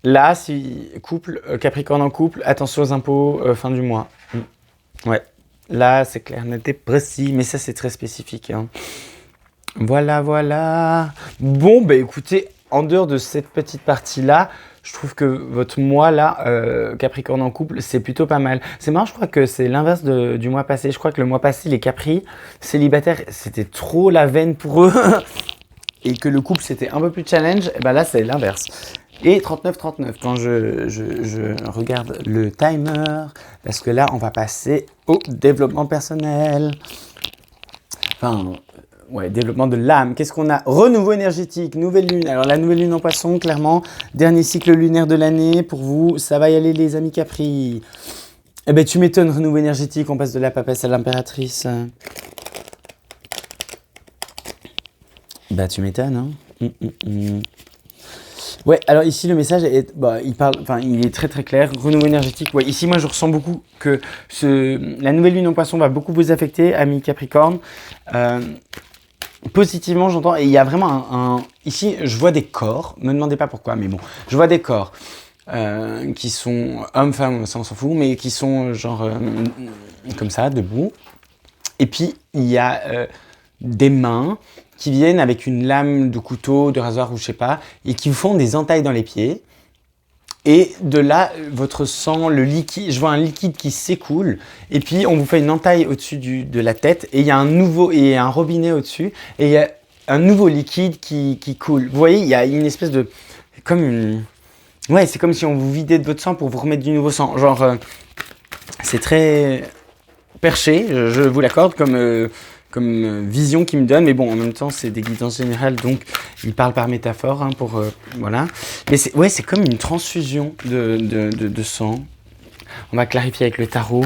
là, si couple, Capricorne en couple, attention aux impôts fin du mois. Ouais, Là, c'est clair, net et précis, mais ça, c'est très spécifique. Hein. Voilà, voilà. Bon, bah écoutez, en dehors de cette petite partie-là, je trouve que votre mois là, Capricorne en couple, c'est plutôt pas mal. C'est marrant, je crois que c'est l'inverse du mois passé. Je crois que le mois passé, les Capri célibataires, c'était trop la veine pour eux. Et que le couple, c'était un peu plus challenge. Et ben là, c'est l'inverse. Et 39-39, quand je regarde le timer, parce que là, on va passer au développement personnel. Enfin, ouais, développement de l'âme. Qu'est-ce qu'on a? Renouveau énergétique, nouvelle lune. Alors, la nouvelle lune en poisson, clairement, dernier cycle lunaire de l'année. Pour vous, ça va y aller, les amis Capri. Eh ben, tu m'étonnes, renouveau énergétique, on passe de la papesse à l'impératrice. Bah, tu m'étonnes, hein. Ouais, alors ici le message est, il est très très clair. Renouveau énergétique. Ouais, ici moi je ressens beaucoup que la nouvelle lune en poisson va beaucoup vous affecter, amis Capricorne. Positivement, j'entends, et il y a vraiment ici je vois des corps. Me demandez pas pourquoi, mais bon, je vois des corps qui sont hommes, femmes, ça on s'en fout, mais qui sont genre comme ça, debout. Et puis il y a des mains qui viennent avec une lame de couteau, de rasoir ou je sais pas, et qui vous font des entailles dans les pieds. Et de là, votre sang, le liquide, je vois un liquide qui s'écoule, et puis on vous fait une entaille au-dessus de la tête, et il y a un robinet au-dessus, et il y a un nouveau liquide qui coule. Vous voyez, il y a une espèce de, ouais, c'est comme si on vous vidait de votre sang pour vous remettre du nouveau sang. Genre, c'est très perché, je vous l'accorde, comme vision qu'il me donne, mais bon, en même temps, c'est des guidances générales, donc il parle par métaphore, hein, voilà. Mais c'est comme une transfusion de sang. On va clarifier avec le tarot.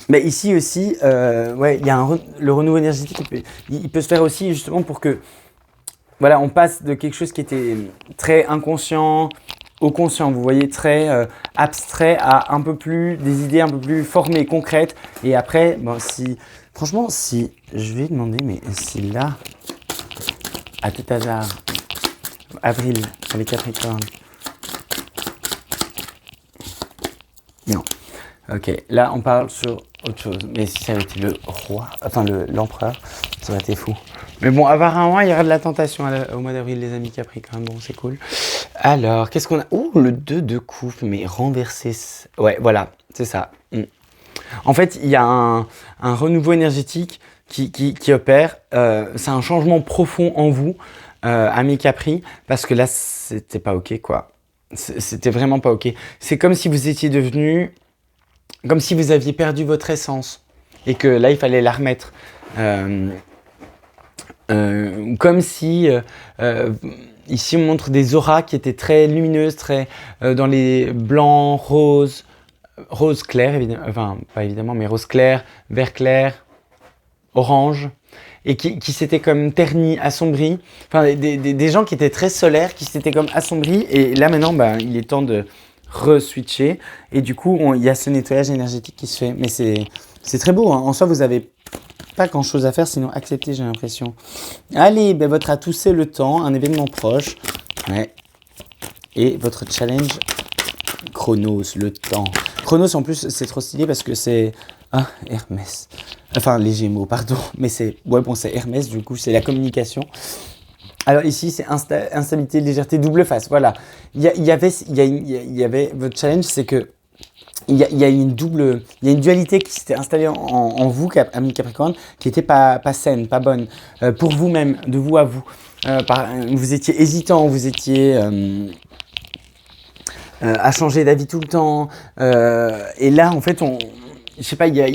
Mais ici aussi, il y a le renouveau énergétique, il peut se faire aussi justement pour que, voilà, on passe de quelque chose qui était très inconscient au conscient, vous voyez, très abstrait à un peu plus, des idées un peu plus formées, concrètes. Et après, franchement, si je vais demander, mais si là, à tout hasard, avril, avec Capricorne. Non. Ok, là, on parle sur autre chose. Mais si ça avait été le roi, enfin l'empereur, ça aurait été fou. Mais bon, avoir un roi, il y aura de la tentation au mois d'avril, les amis Capricorne. Bon, c'est cool. Alors, qu'est-ce qu'on a? Ouh, le 2 de coupe, mais renversé. Ouais, voilà, c'est ça. En fait, il y a un renouveau énergétique qui opère. C'est un changement profond en vous, amis Capri, parce que là, c'était pas OK, quoi. C'était vraiment pas OK. C'est comme si vous étiez devenu... Comme si vous aviez perdu votre essence et que là, il fallait la remettre. Comme si, ici, on montre des auras qui étaient très lumineuses, très dans les blancs, roses, rose clair, évidemment, enfin, pas évidemment, mais rose clair, vert clair, orange, et qui s'étaient comme ternis, assombris. Enfin, des gens qui étaient très solaires, qui s'étaient comme assombris. Et là, maintenant, il est temps de re-switcher. Et du coup, il y a ce nettoyage énergétique qui se fait. Mais c'est très beau. Hein. En soi, vous n'avez pas grand-chose à faire, sinon accepter, j'ai l'impression. Allez, votre atout, c'est le temps. Un événement proche. Ouais. Et votre challenge, Chronos, le temps. Chronos, en plus, c'est trop stylé parce que c'est... Ah, Hermès. Enfin, les Gémeaux, pardon. Mais c'est... Ouais, bon, c'est Hermès, du coup, c'est la communication. Alors ici, c'est instabilité, légèreté, double face. Voilà. Il y avait votre challenge, c'est que il y a une dualité qui s'était installée en vous, amis Capricorne, qui n'était pas saine, pas bonne. Pour vous-même, de vous à vous. Vous étiez hésitant, vous étiez... à changer d'avis tout le temps. Et là, en fait, je sais pas, il y a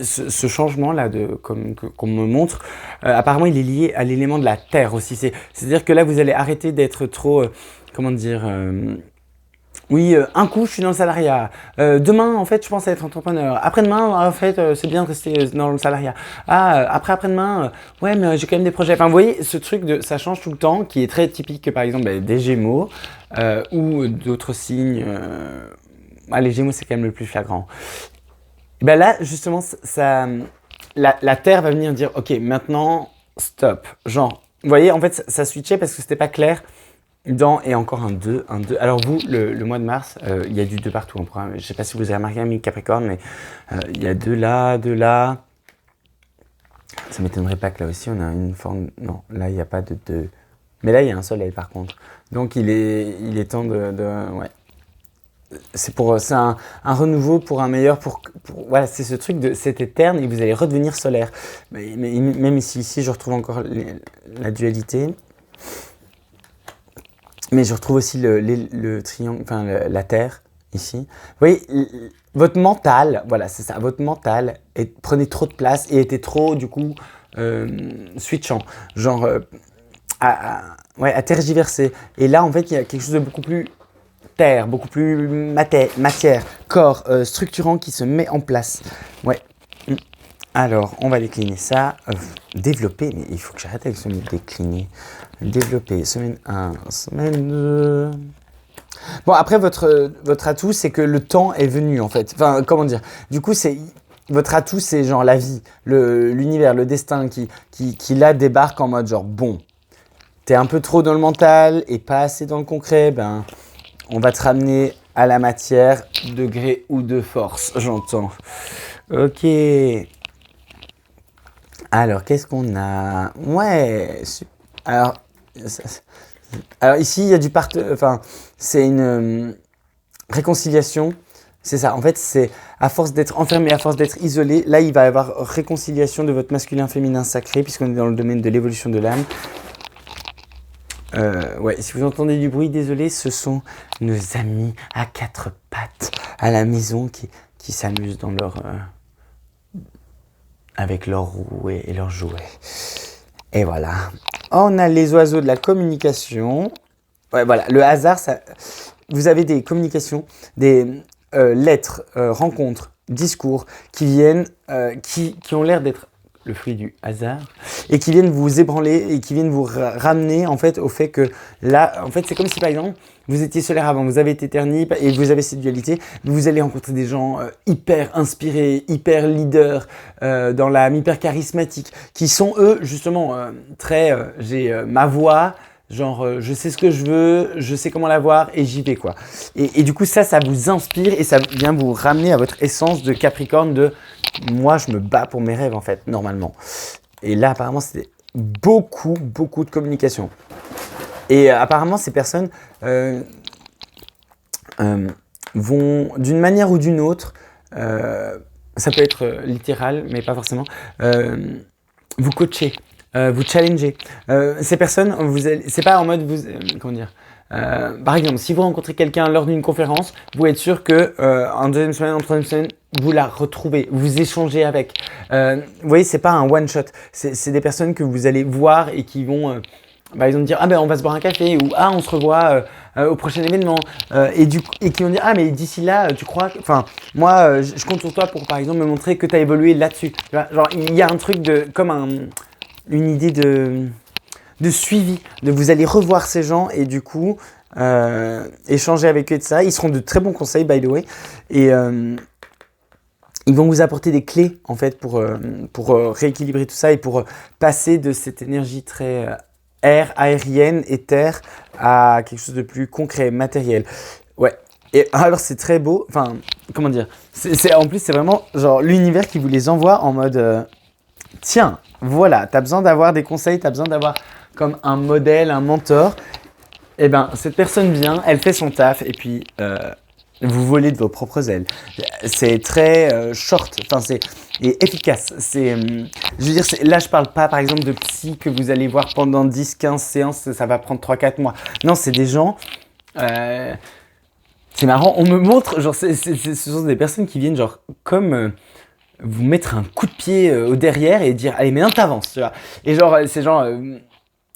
ce changement-là qu'on me montre. Apparemment, il est lié à l'élément de la terre aussi. C'est-à-dire que là, vous allez arrêter d'être trop, comment dire, un coup, je suis dans le salariat. Demain, en fait, je pense à être entrepreneur. Après-demain, en fait, c'est bien de rester dans le salariat. Après-demain, ouais, mais j'ai quand même des projets. Enfin, vous voyez, ce truc ça change tout le temps, qui est très typique, par exemple, des Gémeaux ou d'autres signes. Les Gémeaux, c'est quand même le plus flagrant. Et là, justement, la Terre va venir dire, ok, maintenant, stop. Genre, vous voyez, en fait, ça switchait parce que c'était pas clair. et encore un 2, un 2. Alors vous, le mois de mars, il y a du 2 partout en programme. Je ne sais pas si vous avez remarqué, ami Capricorne, mais il y a 2 là, 2 là. Ça ne m'étonnerait pas que là aussi, on a une forme... Non, là, il n'y a pas de 2. Mais là, il y a un soleil, par contre. Donc, il est temps ouais. C'est un renouveau pour un meilleur... voilà, c'est ce truc de... C'est éterne et vous allez redevenir solaire. Mais même ici, je retrouve encore la dualité. Mais je retrouve aussi le triangle, enfin la Terre, ici. Vous voyez, votre mental, voilà, c'est ça, votre mental prenait trop de place et était trop, du coup, switchant. Genre, à tergiverser. Et là, en fait, il y a quelque chose de beaucoup plus terre, beaucoup plus matière, corps, structurant qui se met en place. Ouais. Alors, on va décliner ça. Développer, mais il faut que j'arrête avec ce mot décliner. Développer, semaine 1, semaine 2. Bon, après, votre atout, c'est que le temps est venu, en fait. Enfin, comment dire? Du coup, votre atout, c'est genre la vie, l'univers, le destin qui là débarque en mode genre, bon, t'es un peu trop dans le mental et pas assez dans le concret, ben, on va te ramener à la matière de gré ou de force, j'entends. Ok. Alors, qu'est-ce qu'on a? Ouais. Alors ici, il y a du enfin, c'est une réconciliation. C'est ça. En fait, c'est à force d'être enfermé, à force d'être isolé, là, il va y avoir réconciliation de votre masculin-féminin sacré, puisqu'on est dans le domaine de l'évolution de l'âme. Ouais, si vous entendez du bruit, désolé, ce sont nos amis à 4 pattes à la maison qui s'amusent dans avec leurs roues et leurs jouets. Et voilà. On a les oiseaux de la communication. Ouais, voilà. Le hasard, ça, vous avez des communications, des lettres, rencontres, discours qui viennent, qui ont l'air d'être le fruit du hasard et qui viennent vous ébranler et qui viennent vous ramener en fait au fait que là, en fait, c'est comme si par exemple vous étiez solaire avant, vous avez été terni et vous avez cette dualité, vous allez rencontrer des gens hyper inspirés, hyper leaders, dans l'âme, hyper charismatiques, qui sont eux justement très, j'ai ma voix. Genre, je sais ce que je veux, je sais comment l'avoir et j'y vais quoi. Et du coup, ça vous inspire et ça vient vous ramener à votre essence de Capricorne de moi, je me bats pour mes rêves en fait, normalement. Et là, apparemment, c'était beaucoup de communication. Et apparemment, ces personnes vont d'une manière ou d'une autre, ça peut être littéral, mais pas forcément, vous coacher. Vous challenger. Ces personnes, c'est pas en mode comment dire. Par exemple, si vous rencontrez quelqu'un lors d'une conférence, vous êtes sûr que en deuxième semaine, en troisième semaine, vous la retrouvez, vous échangez avec. Vous voyez, c'est pas un one shot. C'est des personnes que vous allez voir et qui vont, par exemple, dire ah ben on va se boire un café ou ah on se revoit au prochain événement et qui vont dire ah mais d'ici là tu crois, enfin moi je compte sur toi pour par exemple me montrer que tu as évolué là-dessus. Tu vois, genre il y a un truc de comme une idée de suivi, de vous allez revoir ces gens et du coup échanger avec eux de ça. Ils seront de très bons conseils by the way et ils vont vous apporter des clés en fait pour rééquilibrer tout ça et pour passer de cette énergie très aérienne et terre à quelque chose de plus concret, matériel. Ouais. Et alors c'est très beau, enfin comment dire, en plus c'est vraiment genre l'univers qui vous les envoie en mode tiens, voilà, tu as besoin d'avoir des conseils, tu as besoin d'avoir comme un modèle, un mentor. Eh bien, cette personne vient, elle fait son taf et puis vous volez de vos propres ailes. C'est très short, enfin et efficace. Je veux dire, là je parle pas par exemple de psy que vous allez voir pendant 10-15 séances, ça va prendre 3-4 mois. Non, c'est des gens... c'est marrant, on me montre, genre ce sont des personnes qui viennent genre comme... vous mettre un coup de pied au derrière et dire allez maintenant t'avances, tu vois. Et genre c'est genre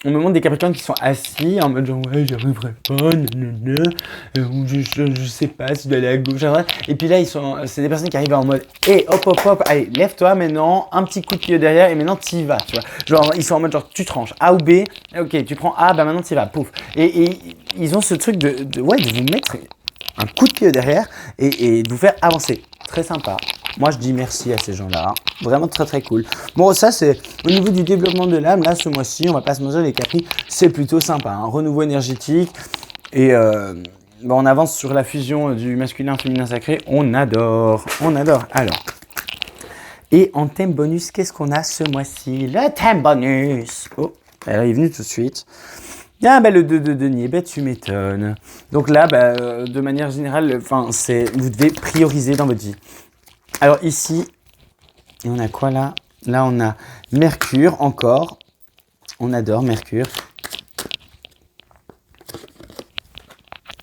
on me montre des Capricornes qui sont assis en mode genre ouais j'arriverai pas ou je sais pas si je dois aller à gauche à droite. Et puis là c'est des personnes qui arrivent en mode hé hop allez lève-toi maintenant, un petit coup de pied au derrière et maintenant t'y vas, tu vois. Genre ils sont en mode genre tu tranches A ou B, ok tu prends A, bah maintenant t'y vas, pouf. Et ils ont ce truc de vous mettre un coup de pied au derrière et de vous faire avancer. Très sympa. Moi, je dis merci à ces gens-là. Vraiment très très cool. Bon, ça c'est au niveau du développement de l'âme. Là, ce mois-ci, on va pas se mentir, les Capri, c'est plutôt sympa. Hein. Renouveau énergétique. Et on avance sur la fusion du masculin féminin sacré. On adore. On adore. Alors. Et en thème bonus, qu'est-ce qu'on a ce mois-ci? Le thème bonus. Oh, elle est venue tout de suite. Ah le 2 de denier, tu m'étonnes. Donc là, de manière générale, vous devez prioriser dans votre vie. Alors ici, on a quoi là? Là, on a Mercure encore. On adore Mercure.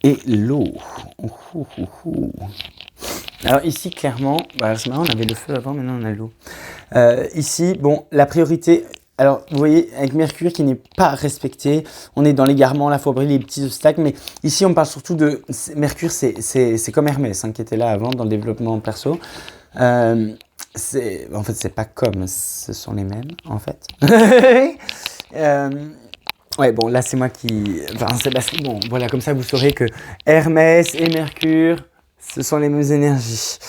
Et l'eau. Alors ici, clairement, c'est marrant, on avait le feu avant, maintenant on a l'eau. Ici, la priorité... Alors, vous voyez, avec Mercure qui n'est pas respecté, on est dans l'égarement, la fourberie, les petits obstacles, mais ici, on parle surtout de... Mercure, c'est comme Hermès, qui était là avant dans le développement perso. En fait, c'est pas comme, ce sont les mêmes, en fait. Là, c'est moi qui... c'est parce que, voilà, comme ça, vous saurez que Hermès et Mercure, ce sont les mêmes énergies.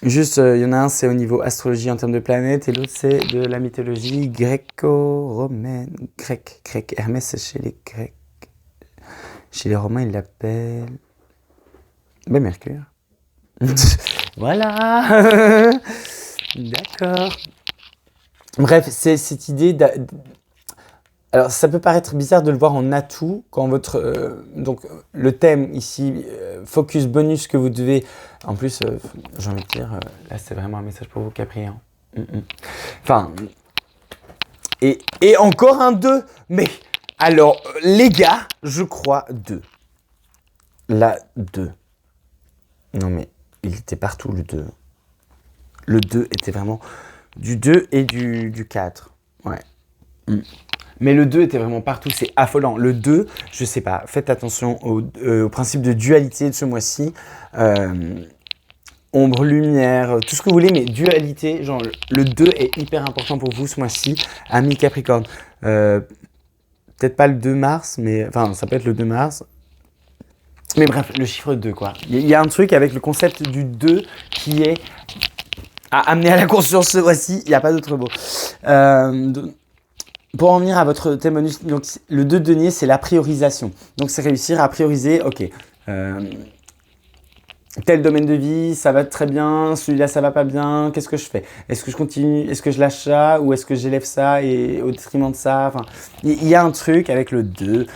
Juste, il y en a un, c'est au niveau astrologie en termes de planètes, et l'autre, c'est de la mythologie gréco-romaine. Grec. Hermès, c'est chez les Grecs. Chez les Romains, ils l'appellent... Mercure. Voilà. D'accord. Bref, c'est cette idée... Alors, ça peut paraître bizarre de le voir en atout quand votre... donc, le thème ici, focus bonus que vous devez... En plus, j'ai envie de dire, là, c'est vraiment un message pour vous, Capri. Et encore un 2. Mais, alors, les gars, je crois 2. Là, 2. Non, mais il était partout, le 2. Le 2 était vraiment du 2 et du 4. Ouais. Mais le 2 était vraiment partout, c'est affolant. Le 2, je sais pas, faites attention au principe de dualité de ce mois-ci. Ombre, lumière, tout ce que vous voulez, mais dualité, genre le 2 est hyper important pour vous ce mois-ci, ami Capricorne. Peut-être pas le 2 mars, mais ça peut être le 2 mars. Mais bref, le chiffre 2, quoi. Il y a un truc avec le concept du 2 qui est à amener à la conscience ce mois-ci, il n'y a pas d'autre mot. Pour en venir à votre thème bonus, donc le 2 de denier, c'est la priorisation. Donc, c'est réussir à prioriser, ok, tel domaine de vie, ça va très bien, celui-là, ça va pas bien, qu'est-ce que je fais? Est-ce que je continue, est-ce que je lâche ça ou est-ce que j'élève ça et au détriment de ça? Il y a un truc avec le 2,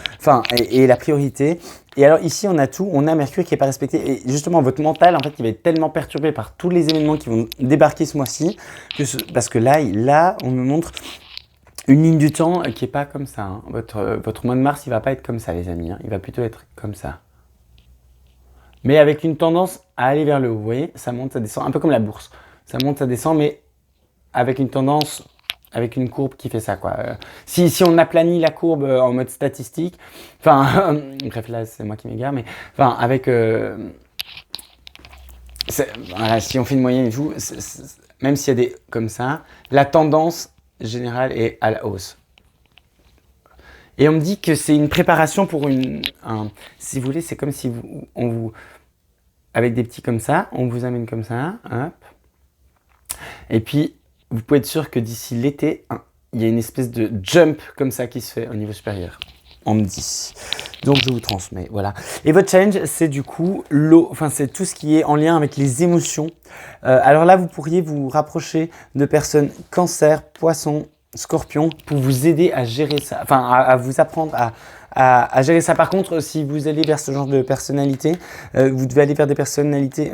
et la priorité. Et alors ici, on a tout, on a Mercure qui n'est pas respecté. Et justement, votre mental, en fait, il va être tellement perturbé par tous les événements qui vont débarquer ce mois-ci, parce que là, on me montre une ligne du temps qui n'est pas comme ça. Votre mois de mars, il ne va pas être comme ça, les amis. Il va plutôt être comme ça. Mais avec une tendance à aller vers le haut. Vous voyez, ça monte, ça descend, un peu comme la bourse. Ça monte, ça descend, mais avec une tendance, avec une courbe qui fait ça, quoi. Si on aplanit la courbe en mode statistique, bref, là, c'est moi qui m'égare, mais avec... si on fait une moyenne et tout, même s'il y a des comme ça, la tendance générale est à la hausse. Et on me dit que c'est une préparation pour si vous voulez, c'est comme si avec des petits comme ça, on vous amène comme ça, hop. Et puis, vous pouvez être sûr que d'ici l'été, il y a une espèce de jump comme ça qui se fait au niveau supérieur. On me dit. Donc, je vous transmets, voilà. Et votre challenge, c'est du coup l'eau, c'est tout ce qui est en lien avec les émotions. Alors là, vous pourriez vous rapprocher de personnes cancer, poisson, scorpion pour vous aider à gérer ça, à vous apprendre à gérer ça. Par contre, si vous allez vers ce genre de personnalité, vous devez aller vers des personnalités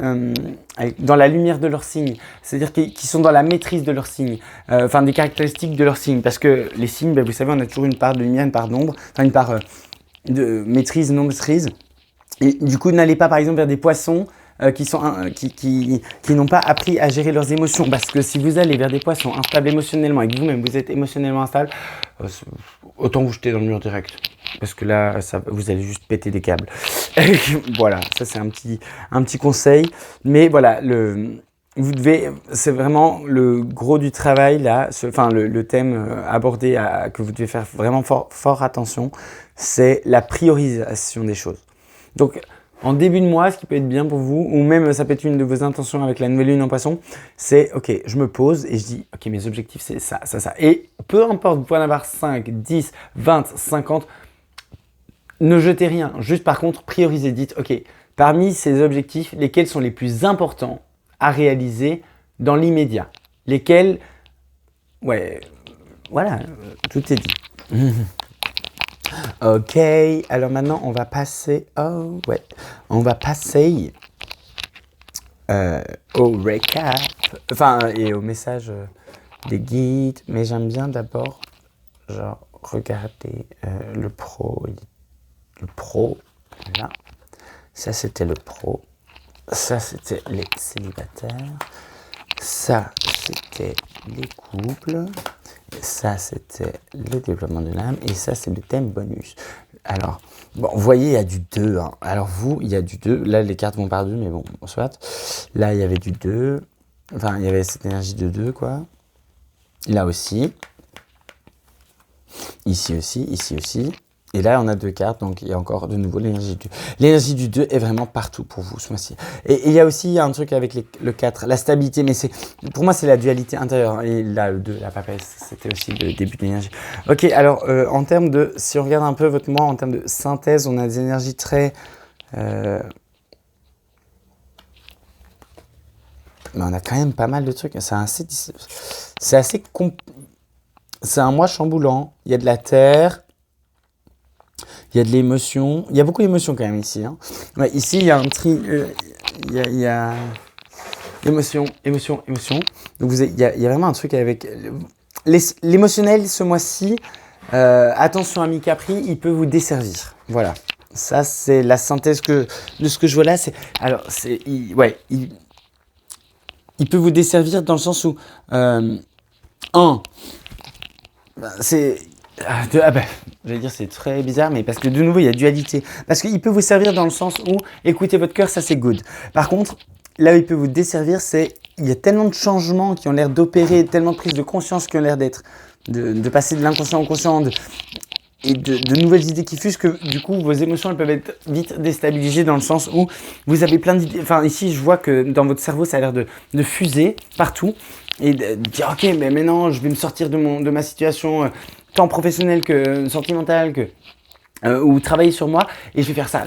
dans la lumière de leur signe, c'est-à-dire qui sont dans la maîtrise de leur signe, des caractéristiques de leur signe, parce que les signes, vous savez, on a toujours une part de lumière, une part d'ombre, une part de maîtrise, non maîtrise. Et du coup, n'allez pas par exemple vers des poissons qui n'ont pas appris à gérer leurs émotions. Parce que si vous allez vers des poissons instables émotionnellement et que vous-même vous êtes émotionnellement instable, autant vous jeter dans le mur direct. Parce que là, vous allez juste péter des câbles. Voilà, ça c'est un petit conseil. Mais voilà, c'est vraiment le gros du travail là, le thème abordé que vous devez faire vraiment fort attention, c'est la priorisation des choses. Donc, en début de mois, ce qui peut être bien pour vous, ou même ça peut être une de vos intentions avec la nouvelle lune en poisson, c'est ok, je me pose et je dis ok, mes objectifs c'est ça, ça, ça. Et peu importe, vous pouvez en avoir 5, 10, 20, 50, ne jetez rien. Juste par contre, priorisez, dites ok, parmi ces objectifs, lesquels sont les plus importants à réaliser dans l'immédiat? Lesquels, ouais, voilà, tout est dit. Ok, alors maintenant on va passer, on va passer au recap, enfin et au message des guides, mais j'aime bien d'abord, genre, regarder le pro, là, ça c'était le pro, ça c'était les célibataires, ça c'était les couples, ça c'était le développement de l'âme et ça c'est le thème bonus. Alors, bon, vous voyez, il y a du 2. Hein. Alors vous, il y a du 2. Là, les cartes vont par 2, mais bon, soit. Là, il y avait du 2. Enfin, il y avait cette énergie de 2, quoi. Là aussi. Ici aussi, ici aussi. Et là, on a 2 cartes, donc il y a encore de nouveau l'énergie du 2. L'énergie du 2 est vraiment partout pour vous ce mois-ci. Et il y a aussi un truc avec le 4, la stabilité, mais pour moi, c'est la dualité intérieure. Et là, le 2, la papesse, c'était aussi le début de l'énergie. Ok, alors, en termes de, si on regarde un peu votre mois, en termes de synthèse, on a des énergies très... mais on a quand même pas mal de trucs. C'est un mois chamboulant. Il y a de la terre. Il y a de l'émotion. Il y a beaucoup d'émotions quand même ici. Hein. Ouais, ici, il y a un tri... il y a émotion, émotion, émotion. Donc, il y a vraiment un truc avec... L'émotionnel, ce mois-ci, attention à mi-capri, il peut vous desservir. Voilà. Ça, c'est la synthèse de ce que je vois là. Il peut vous desservir dans le sens où... j'allais dire c'est très bizarre, mais parce que de nouveau il y a dualité. Parce qu'il peut vous servir dans le sens où écoutez votre cœur, ça c'est good. Par contre, là où il peut vous desservir, c'est il y a tellement de changements qui ont l'air d'opérer, tellement de prises de conscience qui ont l'air d'être, de passer de l'inconscient au conscient, et de nouvelles idées qui fusent que du coup vos émotions elles peuvent être vite déstabilisées dans le sens où vous avez plein d'idées. Enfin ici je vois que dans votre cerveau ça a l'air de fuser partout. Et de dire ok mais maintenant je vais me sortir de ma situation tant professionnelle que sentimentale ou travailler sur moi et je vais faire ça.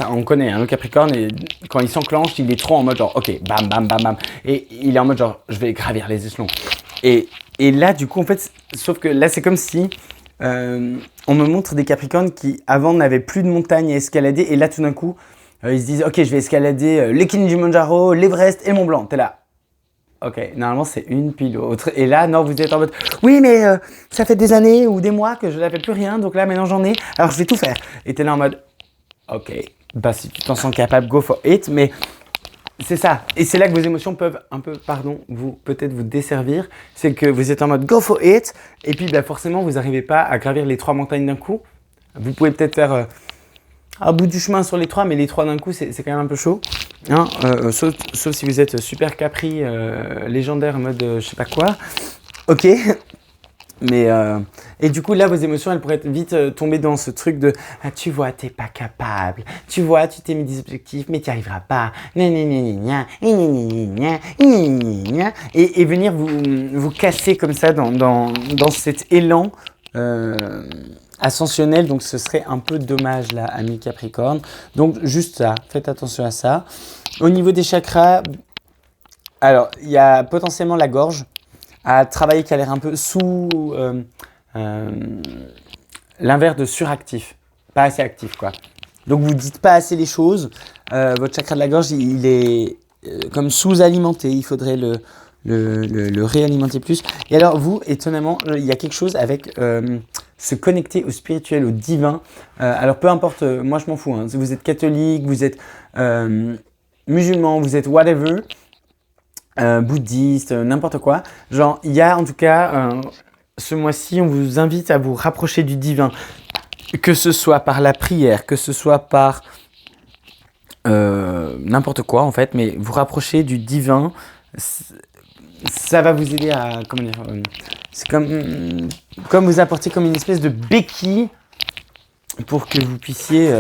On connaît le Capricorne et quand il s'enclenche il est trop en mode genre ok bam bam bam bam et il est en mode genre je vais gravir les échelons et là du coup en fait sauf que là c'est comme si on me montre des Capricornes qui avant n'avaient plus de montagnes à escalader et là tout d'un coup ils se disent ok je vais escalader les Kilimanjaro, l'Everest et le Mont Blanc. T'es là. Ok, normalement c'est une pile l'autre. Et là, non, vous êtes en mode oui, mais ça fait des années ou des mois que je n'avais plus rien, donc là maintenant j'en ai, alors je vais tout faire. Et t'es là en mode ok, bah si tu t'en sens capable, go for it, mais c'est ça. Et c'est là que vos émotions peuvent un peu, peut-être vous desservir. C'est que vous êtes en mode go for it, et puis bah, forcément vous n'arrivez pas à gravir les 3 montagnes d'un coup. Vous pouvez peut-être faire à bout du chemin sur les 3, mais les 3 d'un coup c'est quand même un peu chaud. Hein, sauf si vous êtes super Capri, légendaire en mode je sais pas quoi. Ok. Mais et du coup là vos émotions elles pourraient être vite tomber dans ce truc de ah, tu vois t'es pas capable, tu vois tu t'es mis des objectifs mais tu n'y arriveras pas, et venir vous casser comme ça dans cet élan ascensionnel. Donc ce serait un peu dommage là ami Capricorne. Donc juste ça, faites attention à ça. Au niveau des chakras, alors il y a potentiellement la gorge à travailler qui a l'air un peu sous l'inverse de suractif, pas assez actif quoi. Donc vous dites pas assez les choses, votre chakra de la gorge il est comme sous-alimenté, il faudrait le réalimenter plus. Et alors vous, étonnamment, il y a quelque chose avec se connecter au spirituel, au divin. Alors peu importe, moi je m'en fous, hein. Si vous êtes catholique, vous êtes musulman, vous êtes whatever, bouddhiste, n'importe quoi. Genre, il y a en tout cas, ce mois-ci, on vous invite à vous rapprocher du divin. Que ce soit par la prière, que ce soit par n'importe quoi en fait, mais vous rapprocher du divin, ça va vous aider à, comment dire, c'est comme vous apporter comme une espèce de béquille pour que vous puissiez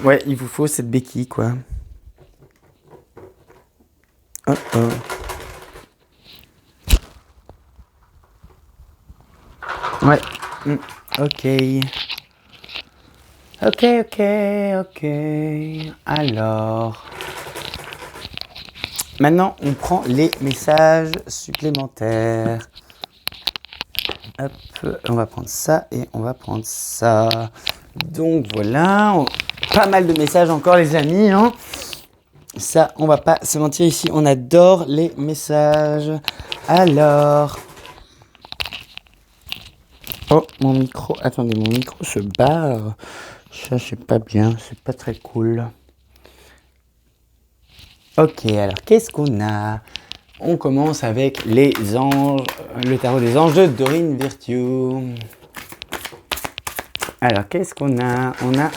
Ouais, il vous faut cette béquille, quoi. Oh, oh. Ouais. Ok. Ok. Alors. Maintenant, on prend les messages supplémentaires. Hop, on va prendre ça et on va prendre ça. Donc voilà, pas mal de messages encore les amis. Hein. Ça, on va pas se mentir ici, on adore les messages. Alors... Oh, mon micro, attendez, mon micro se barre. Ça, c'est pas bien, c'est pas très cool. Ok, alors qu'est-ce qu'on a? On commence avec les anges, le tarot des anges de Dorine Virtue. Alors, qu'est-ce qu'on a? On a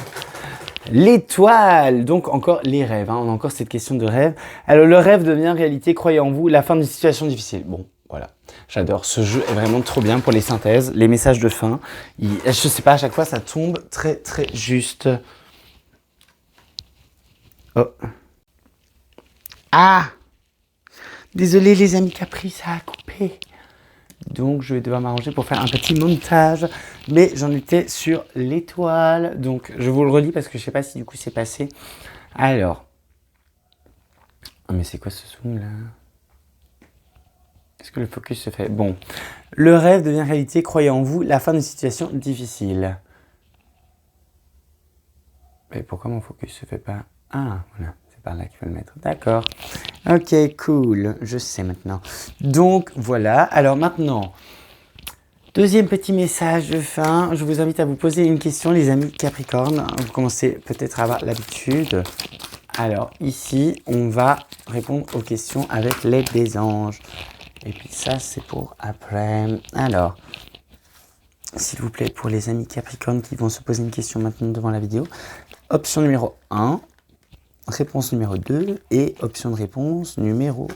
l'étoile, donc encore les rêves. Hein. On a encore cette question de rêve. Alors, le rêve devient réalité, croyez en vous, la fin d'une situation difficile. Bon, voilà. J'adore. Ce jeu est vraiment trop bien pour les synthèses, les messages de fin. Je sais pas, à chaque fois, ça tombe très, très juste. Oh. Ah! Désolé les amis Capri, ça a coupé. Donc je vais devoir m'arranger pour faire un petit montage. Mais j'en étais sur l'étoile. Donc je vous le relis parce que je sais pas si du coup c'est passé. Alors. Oh mais c'est quoi ce zoom là? Est-ce que le focus se fait? Bon. Le rêve devient réalité, croyez en vous, la fin d'une situation difficile. Mais pourquoi mon focus se fait pas? Ah, voilà. Par là qu'il faut le mettre. D'accord. Ok, cool. Je sais maintenant. Donc, voilà. Alors maintenant, deuxième petit message de fin. Je vous invite à vous poser une question, les amis Capricorne. Vous commencez peut-être à avoir l'habitude. Alors, ici, on va répondre aux questions avec l'aide des anges. Et puis ça, c'est pour après. Alors, s'il vous plaît, pour les amis Capricorne qui vont se poser une question maintenant devant la vidéo. Option numéro 1. Réponse numéro 2 et option de réponse numéro...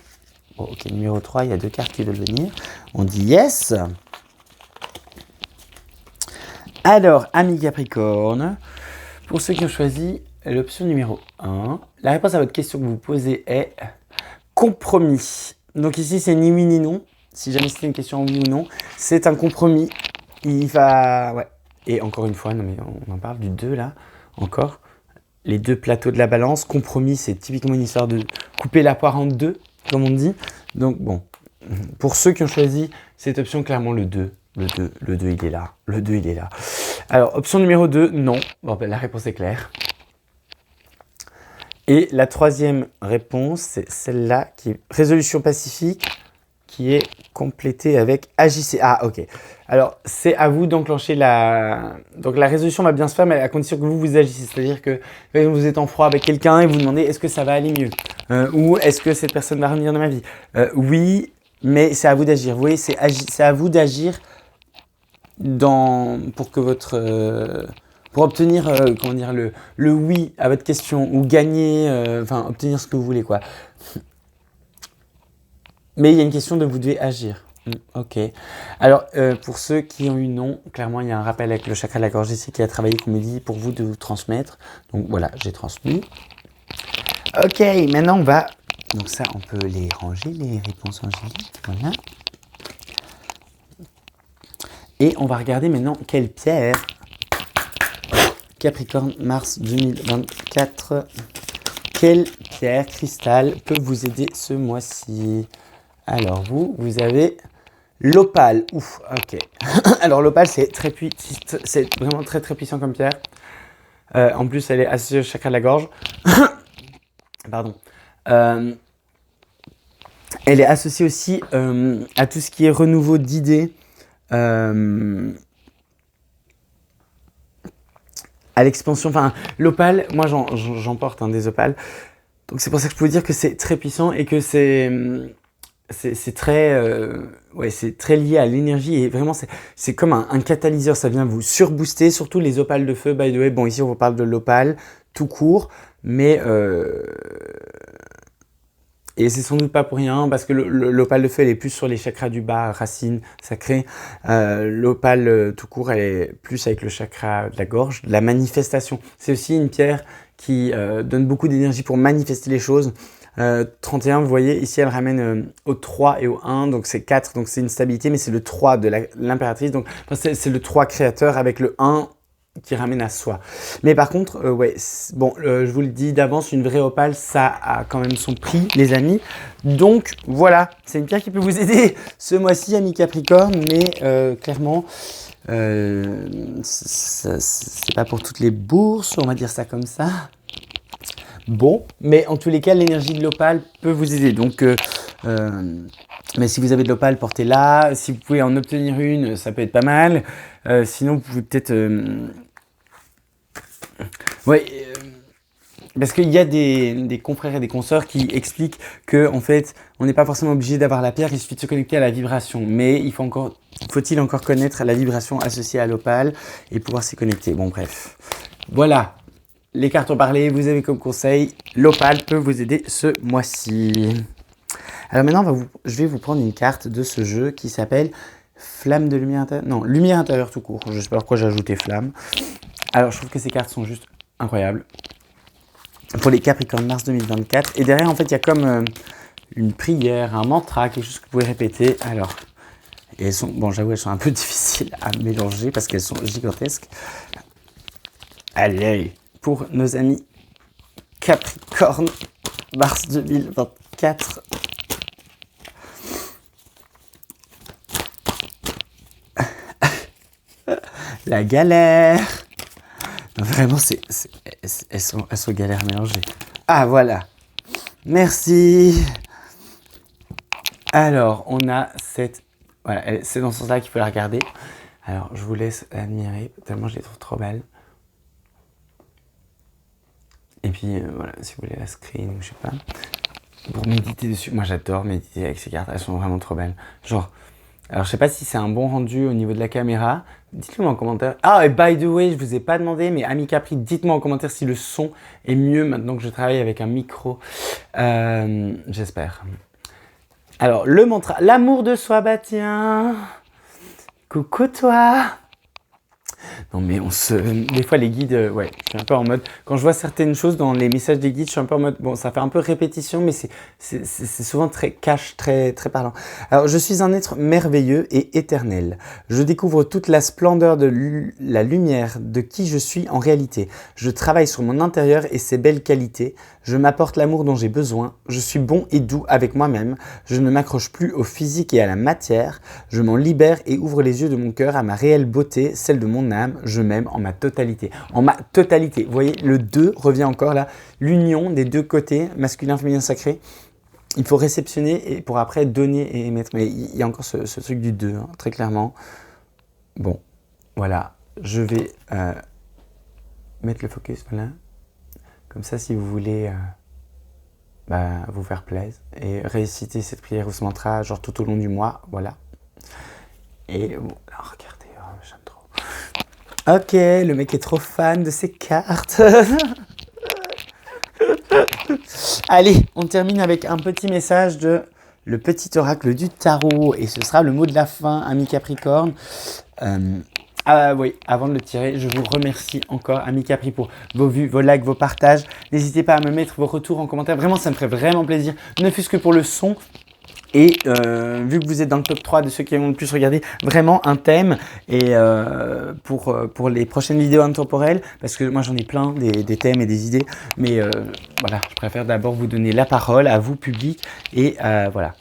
Oh, ok, numéro 3, il y a 2 cartes qui veulent venir. On dit yes. Alors, amis Capricorne, pour ceux qui ont choisi l'option numéro 1, la réponse à votre question que vous posez est compromis. Donc ici, c'est ni oui ni non. Si jamais c'était une question oui ou non, c'est un compromis. Il va... Ouais. Et encore une fois, non mais on en parle du 2 là, encore. Les deux plateaux de la balance. Compromis, c'est typiquement une histoire de couper la poire en deux, comme on dit. Donc bon, pour ceux qui ont choisi cette option, clairement le 2. Le 2, il est là. Le 2, il est là. Alors, option numéro 2, non. Bon, ben, la réponse est claire. Et la troisième réponse, c'est celle-là, qui est résolution pacifique, qui est complétée avec agissez. Ah, ok. Alors, c'est à vous d'enclencher la... Donc, la résolution va bien se faire, mais à condition que vous agissez. C'est-à-dire que vous êtes en froid avec quelqu'un et vous demandez est-ce que ça va aller mieux ou est-ce que cette personne va revenir dans ma vie oui, mais c'est à vous d'agir. Vous voyez, c'est à vous d'agir pour que votre... pour obtenir comment dire, le oui à votre question ou gagner, enfin, obtenir ce que vous voulez, quoi. Mais il y a une question de vous devez agir. Ok. Alors, pour ceux qui ont eu non, clairement, il y a un rappel avec le chakra de la gorge ici qui a travaillé, qu'on me dit, pour vous de vous transmettre. Donc voilà, j'ai transmis. Ok, maintenant on va... Donc ça, on peut les ranger, les réponses angéliques. Voilà. Et on va regarder maintenant quelle pierre... Capricorne, mars 2024. Quelle pierre, cristal, peut vous aider ce mois-ci? Alors vous avez... L'opale, ouf, ok. Alors l'opale, c'est vraiment très très puissant comme pierre. En plus, elle est associée au chakra de la gorge. Pardon. Elle est associée aussi à tout ce qui est renouveau d'idées, à l'expansion. Enfin, l'opale, moi j'en porte des opales. Donc c'est pour ça que je peux vous dire que c'est très puissant et que c'est très, ouais, c'est très lié à l'énergie et vraiment c'est comme un catalyseur, ça vient vous surbooster, surtout les opales de feu, by the way. Bon, ici on vous parle de l'opale tout court, mais Et c'est sans doute pas pour rien, parce que l'opale de feu, elle est plus sur les chakras du bas, racines, sacrées. L'opale tout court, elle est plus avec le chakra de la gorge, de la manifestation. C'est aussi une pierre qui donne beaucoup d'énergie pour manifester les choses. 31, vous voyez, ici, elle ramène au 3 et au 1, donc c'est 4, donc c'est une stabilité, mais c'est le 3 de l'impératrice, donc c'est le 3 créateur avec le 1 qui ramène à soi. Mais par contre, ouais, bon, je vous le dis d'avance, une vraie opale, ça a quand même son prix, les amis. Donc voilà, c'est une pierre qui peut vous aider ce mois-ci, amis Capricorne, mais clairement, c'est pas pour toutes les bourses, on va dire ça comme ça. Bon, mais en tous les cas, l'énergie de l'opale peut vous aider. Donc, mais si vous avez de l'opale, portez-la. Si vous pouvez en obtenir une, ça peut être pas mal. Sinon, vous pouvez peut-être... Ouais, parce qu'il y a des confrères et des consoeurs qui expliquent que en fait, on n'est pas forcément obligé d'avoir la pierre, il suffit de se connecter à la vibration. Mais faut-il encore connaître la vibration associée à l'opale et pouvoir s'y connecter. Bon, bref. Voilà. Les cartes ont parlé, vous avez comme conseil, l'opale peut vous aider ce mois-ci. Alors maintenant, je vais vous prendre une carte de ce jeu qui s'appelle Flamme de lumière intérieure. Non, lumière intérieure tout court. Je sais pas pourquoi j'ai ajouté flamme. Alors, je trouve que ces cartes sont juste incroyables. Pour les Capricornes mars 2024. Et derrière, en fait, il y a comme une prière, un mantra, quelque chose que vous pouvez répéter. Alors, et elles sont, bon, j'avoue, elles sont un peu difficiles à mélanger parce qu'elles sont gigantesques. Allez, pour nos amis Capricorne mars 2024. La galère. Non, vraiment, elles sont galères mélangées. Ah, voilà. Merci. Alors, on a cette... Voilà, c'est dans ce sens-là qu'il faut la regarder. Alors, je vous laisse admirer, tellement je les trouve trop belles. Et puis, voilà, si vous voulez la screen, je sais pas. Pour méditer dessus, moi j'adore méditer avec ces cartes, elles sont vraiment trop belles. Genre, alors je sais pas si c'est un bon rendu au niveau de la caméra, dites-le moi en commentaire. Ah, et by the way, je vous ai pas demandé, mais Ami Capri, dites-moi en commentaire si le son est mieux maintenant que je travaille avec un micro. J'espère. Alors, le mantra, l'amour de soi, bah tiens, coucou toi. Non mais des fois les guides, ouais, je suis un peu en mode, quand je vois certaines choses dans les messages des guides, je suis un peu en mode, bon, ça fait un peu répétition, mais c'est souvent très cash, très parlant. Alors, je suis un être merveilleux et éternel. Je découvre toute la splendeur de la lumière de qui je suis en réalité. Je travaille sur mon intérieur et ses belles qualités. Je m'apporte l'amour dont j'ai besoin. Je suis bon et doux avec moi-même. Je ne m'accroche plus au physique et à la matière. Je m'en libère et ouvre les yeux de mon cœur à ma réelle beauté, celle de mon âme. Je m'aime en ma totalité. En ma totalité. Vous voyez, le 2 revient encore là. L'union des deux côtés, masculin, féminin, sacré. Il faut réceptionner et pour après donner et émettre. Mais il y a encore ce truc du 2, hein, très clairement. Bon, voilà. Je vais mettre le focus, voilà. Comme ça, si vous voulez vous faire plaisir et réciter cette prière ou ce mantra, genre tout au long du mois, voilà. Et bon, là, regardez, oh, j'aime trop. Ok, le mec est trop fan de ces cartes. Allez, on termine avec un petit message de le petit oracle du tarot. Et ce sera le mot de la fin, ami Capricorne. Oui, avant de le tirer, je vous remercie encore, ami Capri, pour vos vues, vos likes, vos partages. N'hésitez pas à me mettre vos retours en commentaire. Vraiment, ça me ferait vraiment plaisir, ne fût-ce que pour le son. Et vu que vous êtes dans le top 3 de ceux qui ont le plus regardé, vraiment un thème et pour les prochaines vidéos intemporelles, parce que moi j'en ai plein, des thèmes et des idées, mais voilà, je préfère d'abord vous donner la parole à vous, public, et voilà.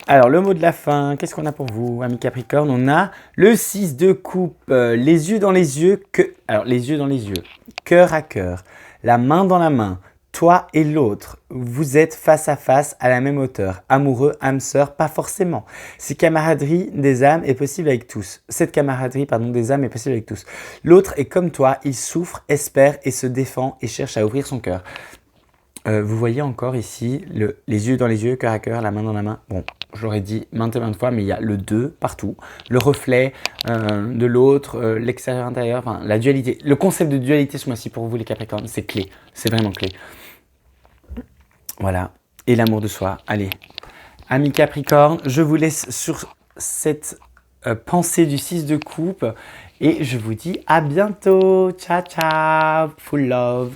Alors, le mot de la fin, qu'est-ce qu'on a pour vous, ami Capricorne? On a le 6 de coupe, les yeux dans les yeux, alors les yeux dans les yeux, cœur à cœur, la main dans la main, toi et l'autre, vous êtes face à face à la même hauteur, amoureux, âme sœur, pas forcément. Cette camaraderie des âmes est possible avec tous. Des âmes est possible avec tous. L'autre est comme toi, il souffre, espère et se défend et cherche à ouvrir son cœur. Vous voyez encore ici les yeux dans les yeux, cœur à cœur, la main dans la main. Bon, je l'aurais dit maintes et maintes fois, mais il y a le 2 partout. Le reflet de l'autre, l'extérieur-intérieur, enfin la dualité. Le concept de dualité ce mois-ci pour vous les Capricornes, c'est clé. C'est vraiment clé. Voilà. et l'amour de soi. Allez, amis Capricorne, je vous laisse sur cette pensée du 6 de coupe et je vous dis à bientôt. Ciao, ciao, full love.